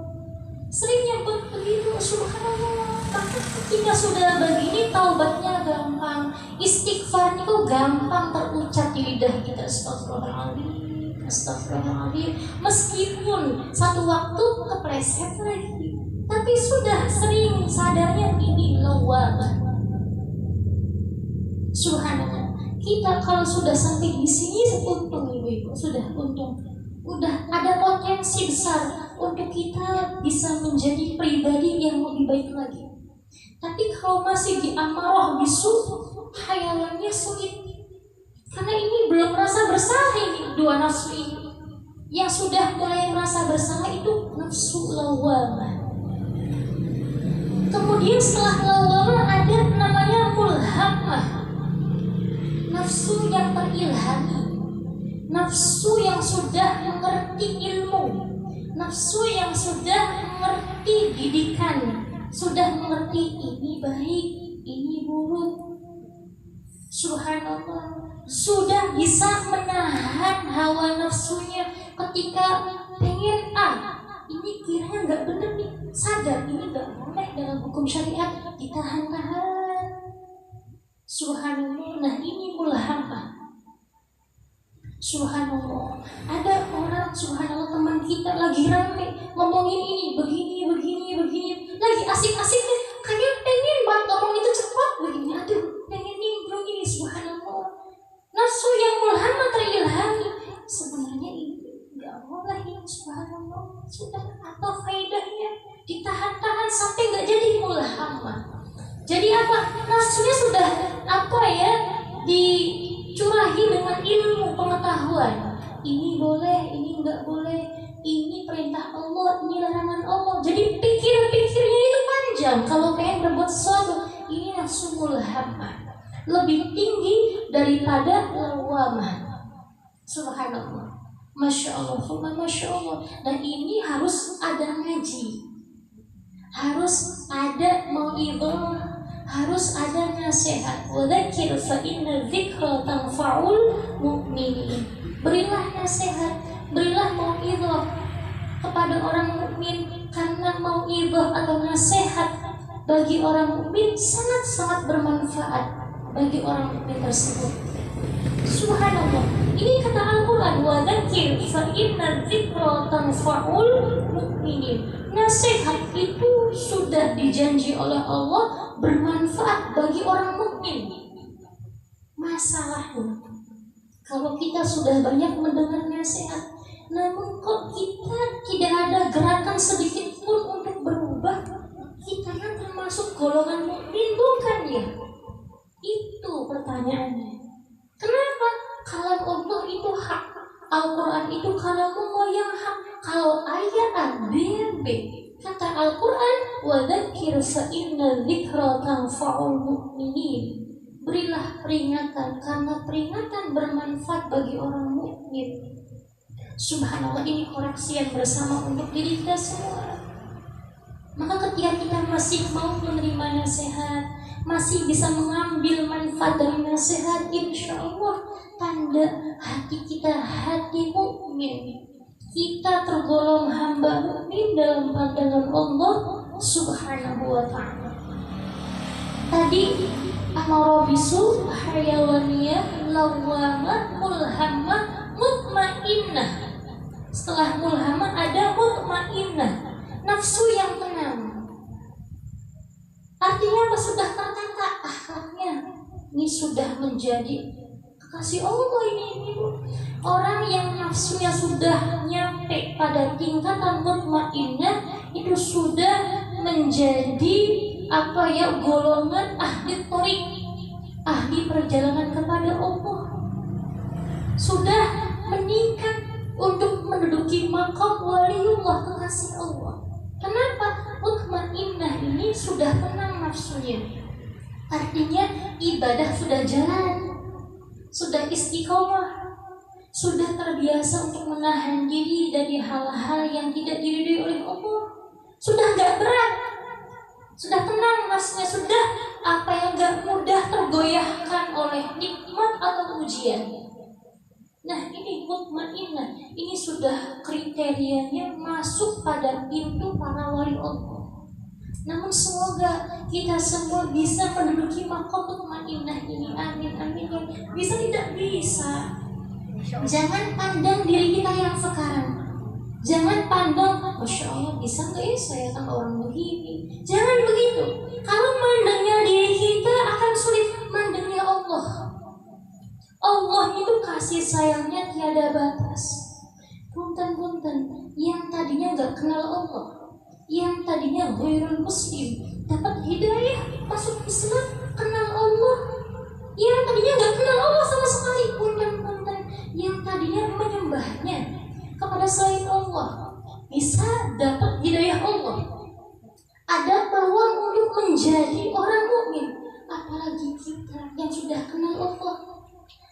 Sering nyebut begitu, subhanallah. Maka ketika sudah begini, taubatnya gampang, istighfar itu gampang terucap di lidah kita. Astagfirullahaladzim, astagfirullahaladzim. Meskipun satu waktu kepleset lagi, tapi sudah sering sadarnya ini lawamah. Subhanallah. Kita kalau sudah sampai di sini, untung ibu-ibu, sudah untung, udah ada potensi besar untuk kita bisa menjadi pribadi yang lebih baik lagi. Tapi kalau masih di amarah bisu, hayalannya sulit, karena ini belum merasa bersalah. Ini dua nafsu ini yang sudah mulai merasa bersalah itu nafsu lawamah. Kemudian setelah lawamah ada namanya mulhamah, nafsu yang terilhami, nafsu yang sudah mengerti ilmu, nafsu yang sudah mengerti didikan, sudah mengerti ini baik, ini buruk. Subhanallah, sudah bisa menahan hawa nafsunya ketika pengen ini kiranya nggak bener nih, sadar ini nggak boleh dalam hukum syariat, ditahan-tahan. Subhanallah. Nah ini mulhamah. Subhanallah. Ada orang, subhanallah, teman kita lagi rame ngomongin ini, begini, lagi asik-asiknya, kayak pengen banget ngomong itu cepat begini, aduh pengen nimbrung ini. Subhanallah. Nafsu yang mulhamah terilhami. Sebenarnya ini nggak boleh ini, subhanallah. Sudah apa faedahnya? sampai nggak jadi mulhamah. Jadi apa? Nafsunya sudah dicurahi dengan ilmu pengetahuan. Ini boleh, ini nggak boleh, ini perintah Allah, ini larangan Allah. Jadi pikir-pikirnya itu panjang. Kalau pengen berbuat sesuatu, ini nafsu mulhamah, lebih tinggi daripada lawamah. Subhanallah, masya Allah, masya Allah. Dan ini harus ada ngaji, harus ada mau'idhah, harus ada nasihat. Wadzakir fa inna dzikra tanfa'ul mu'minin. Berilah nasihat, berilah mau'idhah kepada orang mukmin, karena mau'idhah atau nasihat bagi orang mukmin sangat-sangat bermanfaat bagi orang mukmin tersebut. Subhanallah, ini kata Al-Quran, wadzakir fa inna dzikra tanfa'ul mu'minin. Nasihat itu sudah dijanji oleh Allah bermanfaat bagi orang mukmin. Masalahnya, kalau kita sudah banyak mendengar nasihat, namun kok kita tidak ada gerakan sedikit pun untuk berubah, kita kan termasuk golongan mukmin, bukan ya? Itu pertanyaannya. Kenapa? Kalam Allah itu hak, Al-Quran itu kalamullah yang hak. Kalau ayat A, B, kata Al-Quran, wadzakir fa inna dzikra tanfa'ul mu'minin. Berilah peringatan, karena peringatan bermanfaat bagi orang mukmin. Subhanallah, ini koreksian bersama untuk diri kita semua. Maka ketika kita masih mau menerima nasihat, masih bisa mengambil manfaat dari nasihat, insya Allah tanda hati kita hati mukmin. Kita tergolong hamba mukmin dalam pandangan Allah Subhanahu wa ta'ala. Tadi amara bisu, hayawaniyah, lawamah, mulhamah, mutmainnah. Setelah mulhamah ada mutmainnah, nafsu yang tenang. Artinya sudah tertata akhlaknya. Ini sudah menjadi kekasih Allah ini. Orang yang nafsunya sudah nyampe pada tingkatan mutmainnah itu sudah menjadi golongan ahli thoriq, ahli perjalanan kepada Allah. Sudah meningkat untuk menduduki maqam waliullah, kekasih Allah. Kenapa? Mutmainnah ini sudah tenang nafsunya. Artinya ibadah sudah jalan, sudah istiqomah, sudah terbiasa untuk menahan diri dari hal-hal yang tidak diridhoi oleh Allah. Sudah gak berat, sudah tenang nafsunya, sudah yang gak mudah tergoyahkan oleh nikmat atau ujian. Nah, ini mutmainnah, ini sudah kriterianya masuk pada pintu para wali Allah. Namun semoga kita semua bisa menduduki maqam mutmainnah ini. Amin, amin. Bisa tidak bisa. Jangan pandang diri kita yang sekarang. Jangan pandang, masya Allah, bisa nggak ya saya tambah orang begini. Jangan begitu. Kalau mandangnya diri kita akan sulit mandangnya Allah. Allah itu kasih sayangnya tiada batas. Punten-punten, yang tadinya nggak kenal Allah, yang tadinya ghairul muslim, dapat hidayah, masuk Islam, kenal Allah. Yang tadinya nggak kenal Allah sama sekali, punten-punten, yang tadinya menyembahnya kepada selain Allah, bisa dapat hidayah Allah. Ada peluang untuk menjadi orang mukmin. Apalagi kita yang sudah kenal Allah,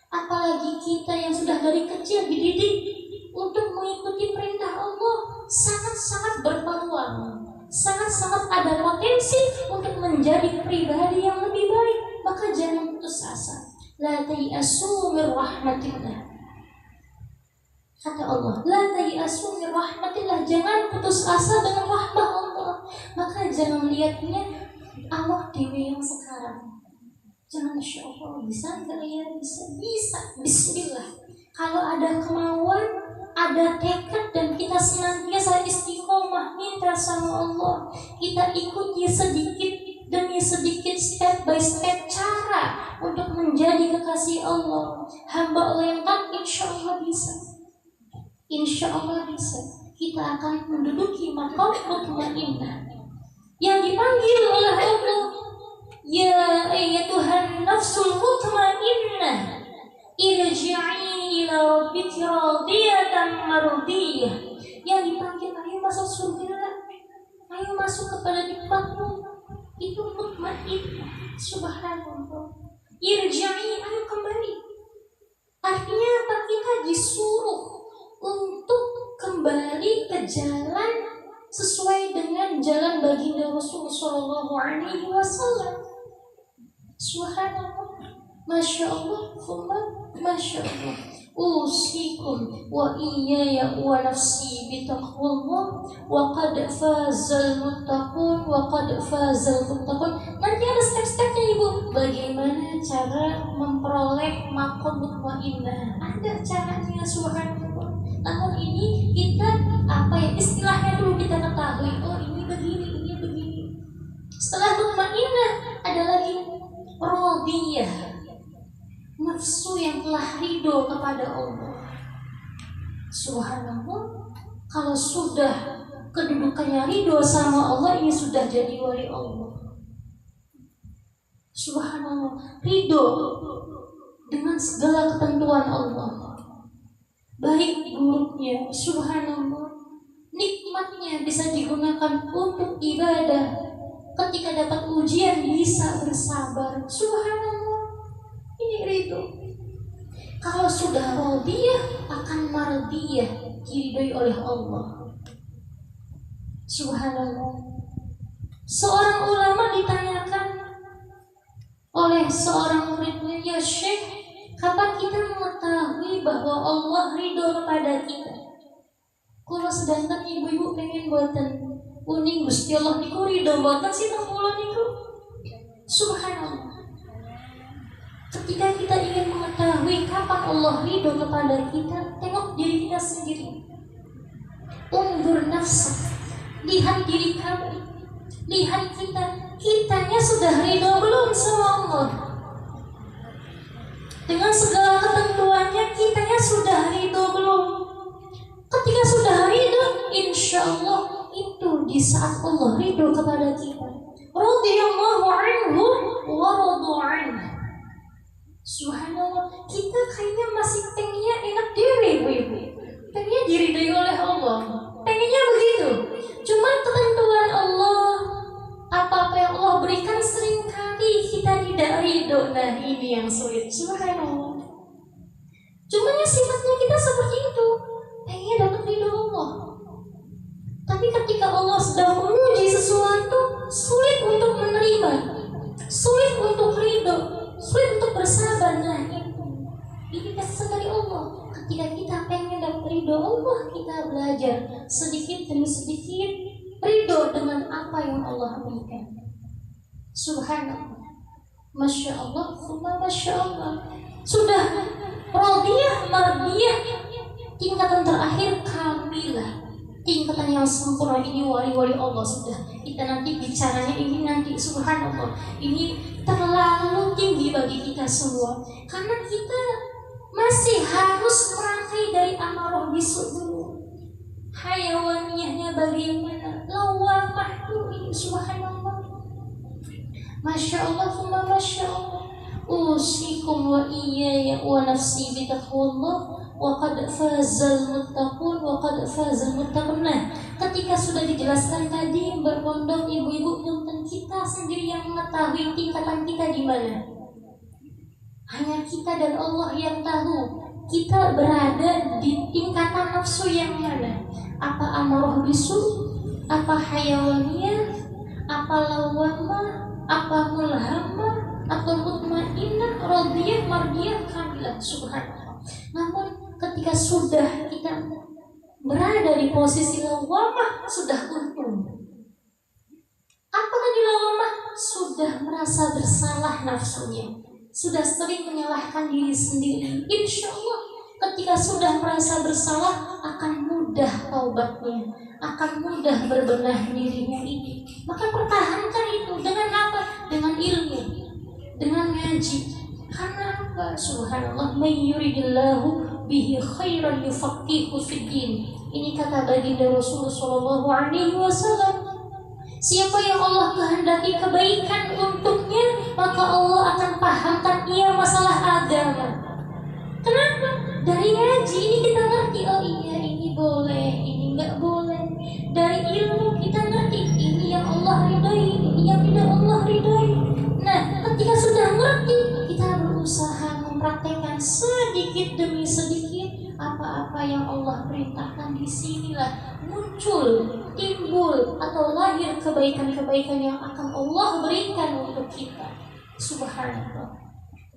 apalagi kita yang sudah dari kecil dididik untuk mengikuti perintah Allah, sangat-sangat berpeluang, sangat-sangat ada potensi untuk menjadi pribadi yang lebih baik. Maka jangan putus asa. La tayasu min rahmatillah. Kata Allah, la tayasu min rahmatillah, jangan putus asa dengan rahmat Allah. Maka jangan lihatnya Allah dewi yang sekarang. Jangan, masya Allah, bisa nggak ya? Bisa. Bismillah. Kalau ada kemauan, ada tekad, dan kita senantiasa istiqomah minta sama Allah, kita ikuti sedikit demi sedikit, step by step cara untuk menjadi kekasih Allah, hamba Allah yang taat, insya Allah bisa. Insya Allah bisa. Kita akan menduduki maqam mutmainnah. yang dipanggil oleh Allah, ya ayyatuhan nafsul mutmainnah irji'i ila rabbiki radiyatan mardiyah. Yang dipanggil, ayo masuk surga, ayo masuk kepada nikmatmu, itu mutmainnah. Subhanallah. Irji'i, ayo kembali. Artinya apa? Kita disuruh untuk kembali ke jalan sesuai dengan jalan baginda Rasulullah Shallallahu Alaihi Wasallam. Subhanallah. Masya Allah, Masya Allah. Usikum wa iyaya wa nafsi bitaqwallah wa qad fazal muttaqun wa qad fazal muttaqun. Nanti ada step-stepnya Ibu. Bagaimana cara memperoleh maqam mutmainnah? Ada caranya, subhanallah. Namun ini kita istilahnya dulu kita ketahui. Oh, ini begini, ini begini. Setelah mutmainnah ada lagi radiyah, nafsu yang telah ridho kepada Allah. Subhanallah. Kalau sudah kedudukannya ridho sama Allah, ini sudah jadi wali Allah. Subhanallah. Ridho dengan segala ketentuan Allah, baik buruknya. Subhanallah. Nikmatnya bisa digunakan untuk ibadah. Ketika dapat ujian bisa bersabar. Subhanallah. Ini ridho. Kalau sudah radiyah akan mardiyah, diridhoi oleh Allah. Subhanallah. Seorang ulama ditanyakan oleh seorang muridnya, ya Syekh, kapan kita mengetahui bahwa Allah ridho kepada kita? Kalau sedangkan ibu-ibu pengen buatan uning Gusti Allah niku ridho buatan sih kula niku. Subhanallah. Ketika kita ingin mengetahui kapan Allah ridho kepada kita, tengok diri kita sendiri. Undur nafsa, lihat diri kamu, lihat kitanya sudah ridho belum sama Allah? Dengan segala ketentuannya, kitanya sudah ridho belum? Ketika sudah ridho, insya Allah itu di saat Allah ridho kepada kita. Radhiyallahu anhu wa radu anhu. Subhanallah, kita kayaknya masih pengennya enak dewe, ibu-ibu. Pengennya diridhoi oleh Allah. Pengennya begitu. Cuman ketentuan Allah, apa-apa yang Allah berikan seringkali kita tidak ridho. Nah, ini yang sulit. Subhanallah. Cuman ya sifatnya kita seperti itu. Pengen dapat ridho Allah. Tapi ketika Allah sedang menguji sesuatu, sulit untuk menerima, sulit untuk ridho, sulit untuk bersabar. Nah, ini pesan dari Allah. Ketika kita pengen dapat ridho Allah, kita belajar sedikit demi sedikit ridho dengan apa yang Allah berikan. Subhanallah. Masya Allah, Masya Allah. Sudah radiyah, mardiyah, tingkatan terakhir kamilah, tingkatan yang sempurna. Ini wali-wali Allah. Sudah kita nanti bicaranya ini nanti. Subhanallah. Ini terlalu tinggi bagi kita semua, karena kita masih harus merangkai dari amarah bisu dulu. Hayawaniyahnya bagaimana? Lawamah dulu ini. Subhanallah. Masya Allah, Masya Allah. Usikum wa iyaya wa nafsi bitaqwallah wa qad fazal muttaqun wa qad fazal muttaqun. Nah, ketika sudah dijelaskan tadi, berpondok ibu-ibu, punten kita sendiri yang mengetahui tingkatan kita di mana. Hanya kita dan Allah yang tahu kita berada di tingkatan nafsu yang mana. Apa amarah bisu, apa hayawaniyah, apa lawamah, apa mulhamah, atau mutmainnah, radiyah, mardiyah, kamilah. Subhanallah. Namun ketika sudah kita berada di posisi lawamah, sudah untung. Apa tadi lawamah? Sudah merasa bersalah nafsunya, sudah sering menyalahkan diri sendiri. Insya Allah ketika sudah merasa bersalah akan mudah taubatnya, akan mudah berbenah dirinya ini. Maka pertahankan itu dengan apa? Dengan ilmu, dengan ngaji. Karena apa? Subhanallah, may yuridillahu bihi khairan yufaqihu fid din. Ini kata baginda Rasulullah sallallahu alaihi wasallam. Siapa yang Allah kehendaki kebaikan untuknya, maka Allah akan pahamkan ia masalah agama. Kenapa? Dari ngaji ini kita ngerti, oh iya ini boleh, ini nggak boleh. Dari ilmu kita ngerti, ini yang Allah ridhai, ini yang tidak Allah ridhai. Nah, ketika sudah ngerti, kita berusaha mempraktekkan sedikit demi sedikit apa-apa yang Allah perintahkan. Di sinilah muncul, timbul atau lahir kebaikan-kebaikan yang akan Allah berikan untuk kita. Subhanallah.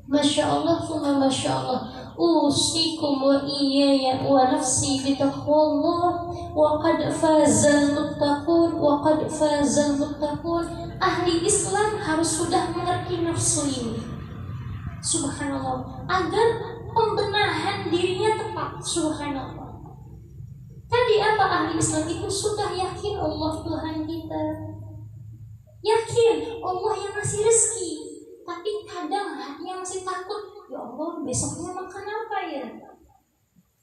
Masya Allah, summa Masya Allah. Usikum wa iyaya wa nafsi bitaqwallah wa qad fazal muttaqun wa qad fazal muttaqun. Ahli Islam harus sudah mengerti nafsu ini. Subhanallah. Agar pembenahan dirinya tepat. Subhanallah. Tadi apa ahli Islam itu sudah yakin Allah Tuhan kita. Yakin Allah yang ngasih rezeki. Tapi kadang hatinya masih takut. Ya Allah, besoknya makan apa ya?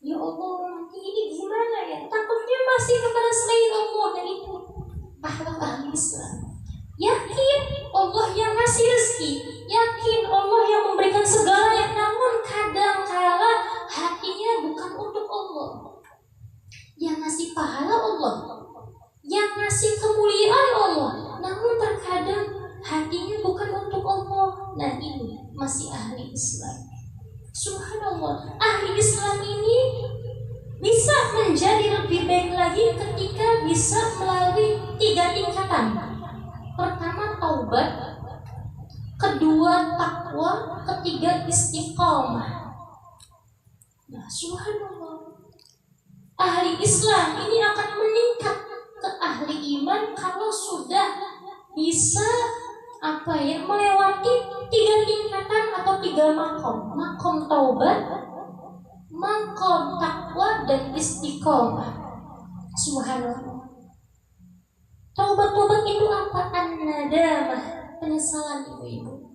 Ya Allah, nanti ini gimana ya? Takutnya masih kepada selain Allah. Dan itu akhlak ahli Islam. Yakin Allah yang ngasih rezeki, yakin Allah yang memberikan segalanya. Namun kadang kala hatinya bukan untuk Allah. Yang ngasih pahala Allah, yang ngasih kemuliaan Allah. Namun terkadang hatinya bukan untuk Allah. Nah ini masih ahli Islam. Subhanallah. Ahli Islam ini bisa menjadi lebih baik lagi ketika bisa melalui 3 tingkatan. Pertama taubat, kedua takwa, ketiga istiqamah. Nah subhanallah. Ahli Islam ini akan meningkat ke ahli iman kalau sudah bisa melewati 3 tingkatan atau 3 makom. Makom taubat, makom takwa, dan istiqomah. Subhanallah. Taubat itu apa? An-nadamah, penyesalan ibu-ibu.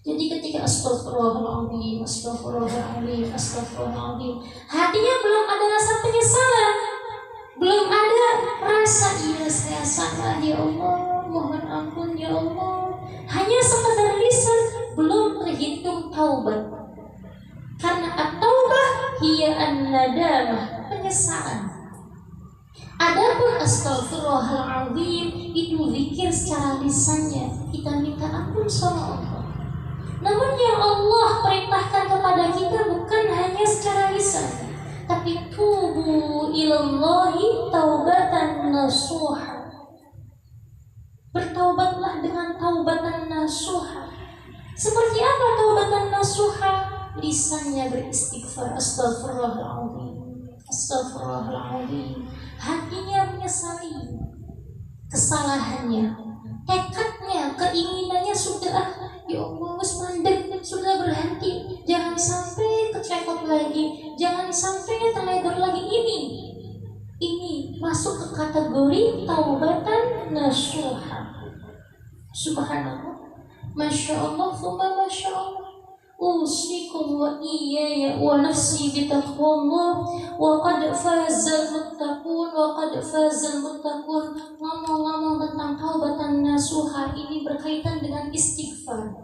Jadi ketika astagfirullahaladzim, astagfirullahaladzim, astagfirullahaladzim, hatinya belum ada rasa penyesalan, belum ada rasa iya saya salah ya Allah, mohon ampun ya Allah. Hanya sekadar lisan, belum terhitung taubat. Karena at-taubah hiya an-nadamah, penyesalan. Adapun astagfirullahaladzim itu zikir secara lisannya, kita minta ampun sama Allah. Namun yang Allah perintahkan kepada kita bukan hanya secara lisan, tapi tubu ilallahi taubatan nasuha. Bertaubatlah dengan taubatan nasuha. Seperti apa taubatan nasuha? Lisannya beristighfar, astagfirullahaladzim, astagfirullahaladzim. Hatinya menyesali kesalahannya, tekadnya, keinginannya sudah, ya Allah mandek, sudah berhenti, jangan sampai kecekot lagi, jangan sampai terledor lagi. Ini masuk ke kategori taubatan nasuha. Subhanallah. Masya Allah, summa Masya Allah. Usikum wa iyaya wa nafsi bitaqwallah wa qad fazal muttaqun wa qad fazal muttaqun. Ngomong-ngomong tentang taubatan nasuha ini berkaitan dengan istighfar.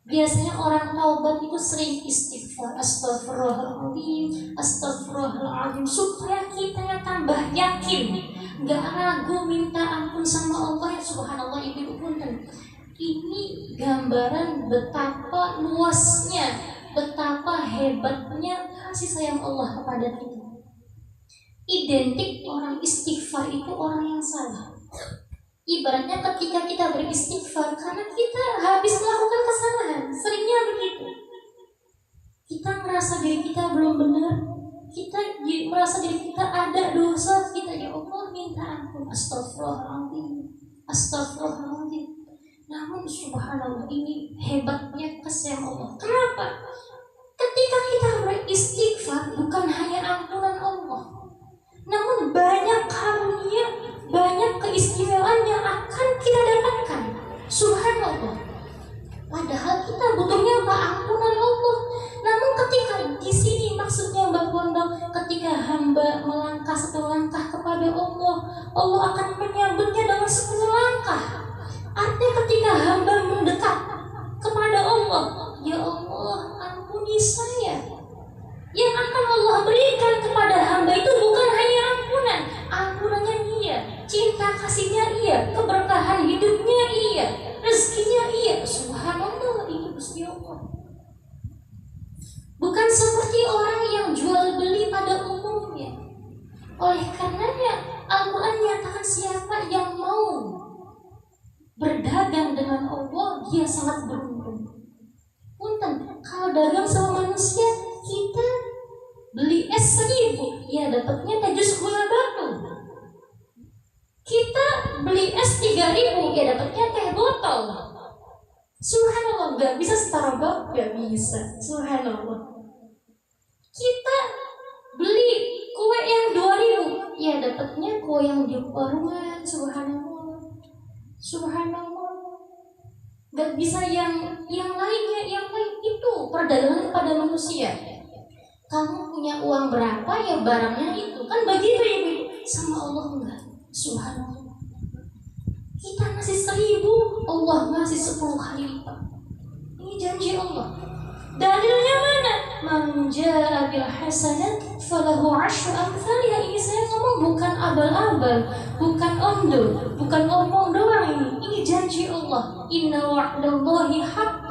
Biasanya orang taubat itu sering istighfar, astagfirullahaladzim, astagfirullahaladzim, supaya kita tambah yakin, gak ragu minta ampun sama Allah. Subhanallah ibu punten. Ini gambaran betapa luasnya, betapa hebatnya kasih sayang Allah kepada kita. Identik orang istighfar itu orang yang salah. Ibaratnya ketika kita beristighfar karena kita habis melakukan kesalahan, seringnya begitu. Kita merasa diri kita belum benar, kita merasa diri kita ada dosa, kita ya Allah minta ampun, astagfirullahaladzim, astagfirullahaladzim. Namun subhanallah ini hebatnya kasih Allah. Kenapa? Ketika kita beristighfar bukan hanya ampunan Allah, namun banyak karunia, banyak keistimewaan yang akan kita dapatkan. Subhanallah. Padahal kita butuhnya ampunan Allah. Namun ketika di sini maksudnya Mbak Bondong, ketika hamba melangkah satu langkah kepada Allah, Allah akan menyambutnya dengan 10 langkah. cinta kasihnya iya, keberkahan hidupnya iya, rezekinya iya. Subhanallah, ini Gusti Allah. Bukan seperti orang yang jual beli pada umumnya. Oleh karenanya Al-Quran menyatakan siapa yang mau berdagang dengan Allah, dia sangat beruntung. Punten, kalau dagang sama manusia, kita beli es 1.000, ya dapatnya teh jus gula batu. Kita beli es 3.000, ya dapatnya teh botol. Subhanallah, gak bisa Starbucks, gak bisa. Subhanallah. Kita beli kue yang 2.000, ya dapatnya kue yang di warungan. Subhanallah. Subhanallah. Gak bisa yang lainnya, yang lain itu perdagangan kepada manusia. Kamu punya uang berapa, ya barangnya itu. Kan begitu ya, Bu. Sama Allah enggak. Subhanallah. Kita ngasih 1.000, Allah ngasih 10 kali lipat. Ini janji Allah. Dalilnya mana? Man jaa bil hasanat falahu 'asyru amsalha. Ini saya ngomong bukan abal-abal, bukan omdo, bukan ngomong doang ini. Ini janji Allah. Inna wa'dallahi haqq.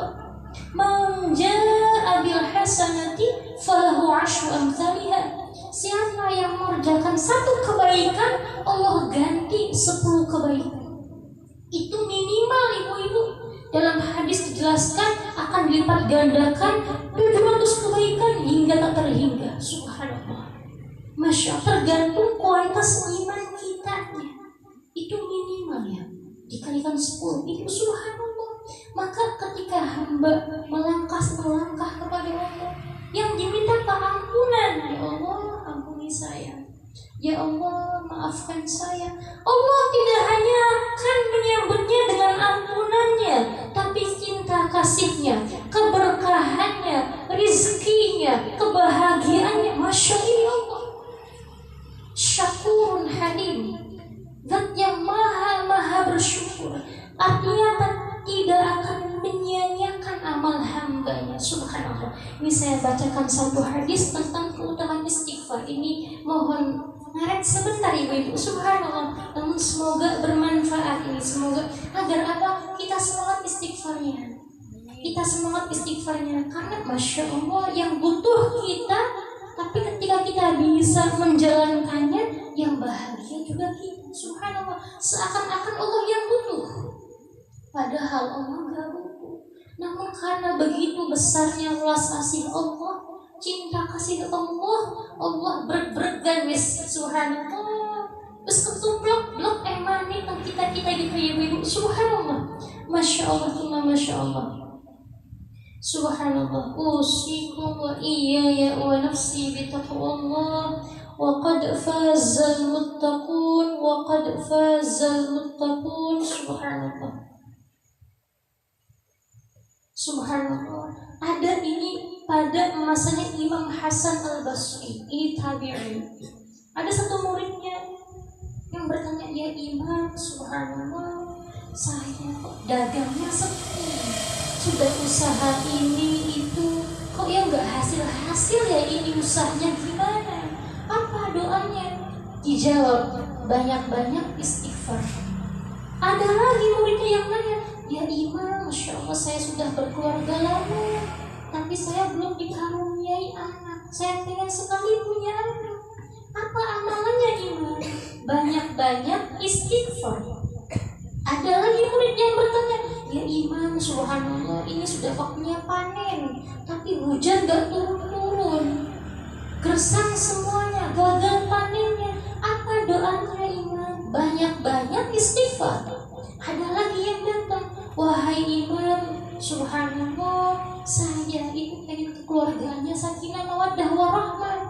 Man jaa bil hasanati falahu 'asyru amsalha. Siapa yang mengerjakan 1 kebaikan, Allah ganti 10 kebaikan. Itu minimal, ibu-ibu. Dalam hadis dijelaskan akan dilipat gandakan 700 kebaikan hingga tak terhingga. Subhanallah. Masya Allah, tergantung kualitas iman kita. Itu minimal ya. Dikalikan 10, itu subhanallah. Maka ketika hamba melangkah kepada Allah, yang diminta pengampunan, ya Allah ampuni saya, ya Allah maafkan saya. Allah tidak hanya akan menyambutnya dengan ampunannya, tapi cinta kasihnya, keberkahannya, rizkinya, kebahagiaannya. Masya Allah. Syakurun halim, zat yang maha bersyukur. Artinya tidak akan menyia-nyiakan amal hambanya. Subhanallah. Ini saya bacakan satu hadis tentang keutamaan istighfar. Ini mohon ngaret sebentar ibu-ibu. Subhanallah. Namun semoga bermanfaat ini. Semoga agar apa? Kita semangat istighfarnya. Karena Masya Allah, yang butuh kita, tapi ketika kita bisa menjalankannya, yang bahagia juga kita. Subhanallah. Seakan-akan Allah yang butuh, padahal Allah gak butuh. Namun karena begitu besarnya welas kasih Allah, cinta kasih Allah, Allah bergan wis. Subhanallah. Terus ketuplok blok emani tentang kita gitu ya ibu. Subhanallah. Masya Allah, Masya Allah. Subhanallah. Usikum wa iyaya wa nafsi bitaqwallah. Wa qad fazal muttaqun. Subhanallah. Ada ini pada masanya Imam Hasan Al-Basri. Ini tabi'in. Ada satu muridnya yang bertanya, ya Imam, subhanallah, saya kok dagangnya sepi, sudah usaha ini itu, kok ya nggak hasil ya ini usahanya, gimana? Apa doanya? Dijawab, banyak-banyak istighfar. Ada lagi muridnya yang nanya, ya Imam, Masya Allah, saya sudah berkeluarga lama, tapi saya belum dikaruniai anak. Saya pengen sekali punya anak. Apa amalannya Imam? Banyak-banyak istighfar. Ada lagi murid yang bertanya, ya Imam, subhanallah, ini sudah waktunya panen, tapi hujan gak turun-turun, gersang semuanya, gagal panennya. Apa doanya Imam? Banyak-banyak istighfar. Ada lagi yang datang, wahai Imam, subhanallah, saya itu pengen kekeluargaannya sakinah mawaddah warahmah,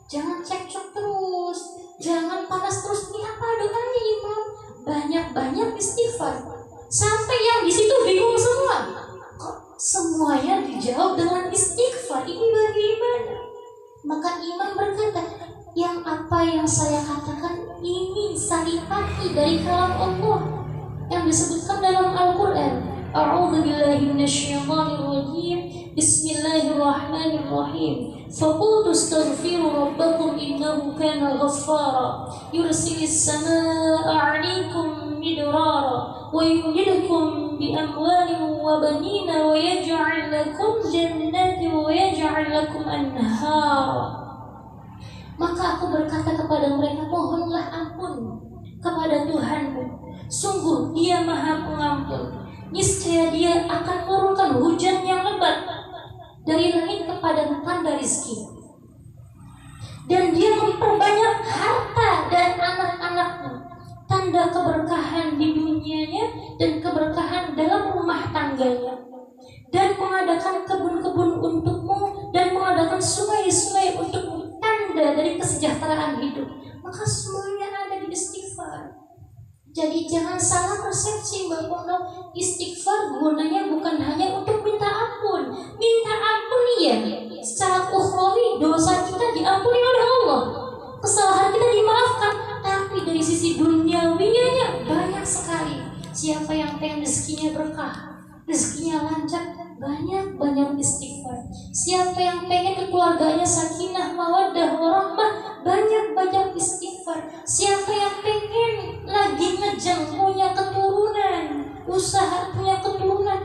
jangan cekcok terus, jangan panas terus. Ini apa doanya Imam? Banyak-banyak istighfar. Sampai yang di situ bingung semua, kok semuanya dijawab dengan istighfar, ini bagaimana? Maka Imam berkata, yang apa yang saya katakan ini saripati dari kalam Allah yang disebutkan dalam Al-Quran. A'udzu billahi minasyaitonir rajim. Bismillahirrahmanirrahim. Faqultu astaghfiru rabbakum innahu kana ghaffara yursilis samaa'a 'alaykum midrara wa yumdidukum bi amwalin wa banina wa yaj'al lakum jannatin wa yaj'al lakum anhara. Maka aku berkata kepada mereka, mohonlah ampun kepada Tuhanmu. Sungguh Dia Maha Pengampun. Niscaya Dia akan menurunkan hujan yang lebat dari langit kepada tanda rizki. Dan Dia memperbanyak harta dan anak-anakmu, tanda keberkahan di dunianya dan keberkahan dalam rumah tangganya. Dan mengadakan kebun-kebun untukmu dan mengadakan sungai-sungai untukmu, tanda dari kesejahteraan hidup. Maka semuanya ada di istighfar. Jadi jangan salah persepsi bahwa istighfar gunanya bukan hanya untuk minta ampun. Minta ampun ya, secara ukhrawi dosa kita diampuni oleh Allah, kesalahan kita dimaafkan. Tapi dari sisi duniawinya banyak sekali. Siapa yang pengen rezekinya berkah, rezekinya lancar, banyak istighfar. Siapa yang pengen keluarganya sakinah, mawaddah, warahmah, banyak istighfar. Siapa yang pengen lagi ngejeng punya keturunan, usaha punya keturunan,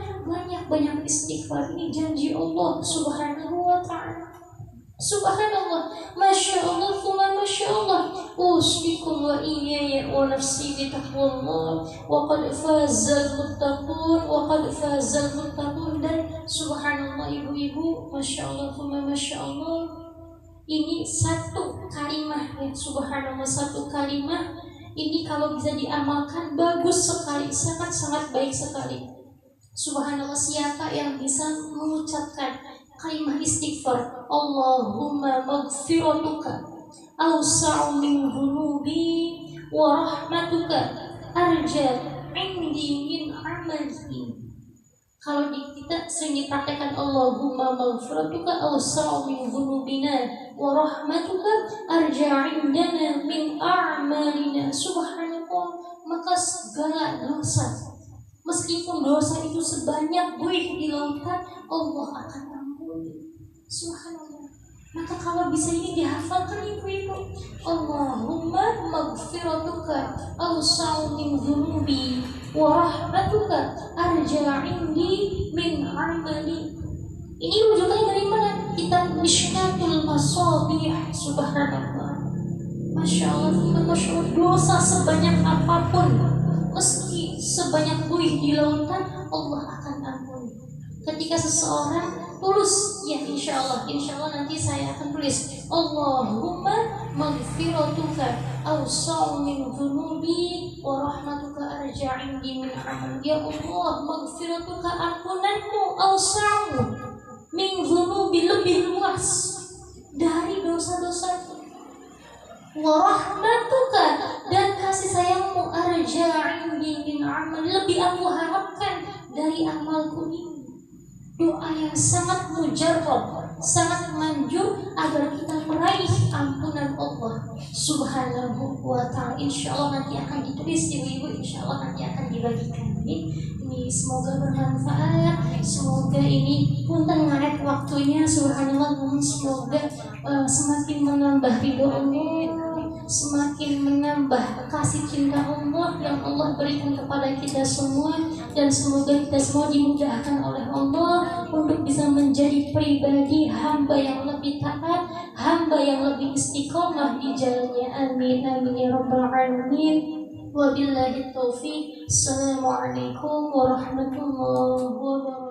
banyak istighfar. Ini janji Allah Subhanahu wa ta'ala. Subhanallah, Masya Allah, Masya Allah. Usbikum wa iyaya wa nafsi bitaqwallah wa qad fazal muttaqun wa qad fazal muttaqun. Dan subhanallah ibu-ibu, Masya Allah, Masya Allah. Ini satu kalimat ya, subhanallah, satu kalimat. Ini kalau bisa diamalkan bagus sekali, sangat baik sekali. Subhanallah, siapa yang bisa mengucapkan kalimat istighfar, Allahumma maghfiratuka awsa'u min dhunubi wa rahmatuka arja indi min amali. Kalau kita sering dipraktekkan Allahumma maghfiratuka awsa'u min dhunubina wa rahmatuka arja indana min a'malina. Subhanallah, maka segala dosa, meskipun dosa itu sebanyak buih di lautan, Allah akan ampuni. Subhanallah. Maka kalau bisa ini dihafalkan ibu-ibu, Allahumma maghfiratuka awsa'u min dhunubi wa rahmatuka arja indi min amali. Ini rujukannya dari mana? Kitab Mishkatul Masabih. Subhanallah, Masya Allah, Masya Allah. Dosa sebanyak apapun, meski sebanyak buih di lautan, Allah akan ampuni. Ketika seseorang tulus, ya insya Allah nanti saya akan tulis Allahumma maghfiratuka awsa'u min dhunubi wa rahmatuka arja indi min amal. Ya Allah, maghfiratuka, ampunanmu, awsa'u min dhunubi, lebih luas dari dosa-dosaku, wa rahmatuka, dan kasih sayangmu, arja indi min amal, lebih aku harapkan dari amalku ini. Doa yang sangat mujarrab, sangat manjur agar kita meraih ampunan Allah Subhanahu wa ta'ala. Insya Allah nanti akan ditulis ibu-ibu, insya Allah nanti akan dibagikan. Ini semoga bermanfaat, semoga ini punten ngaret waktunya. Subhanallah, semoga semakin menambah ridho Allah, semakin menambah kasih cinta Allah yang Allah berikan kepada kita semua. Dan semoga kita semua dimudahkan oleh Allah untuk bisa menjadi pribadi hamba yang lebih taat, hamba yang lebih istiqomah di jalannya. Amin, amin ya rabbal alamin. Wabillahi taufiq. Assalamualaikum warahmatullahi wabarakatuh.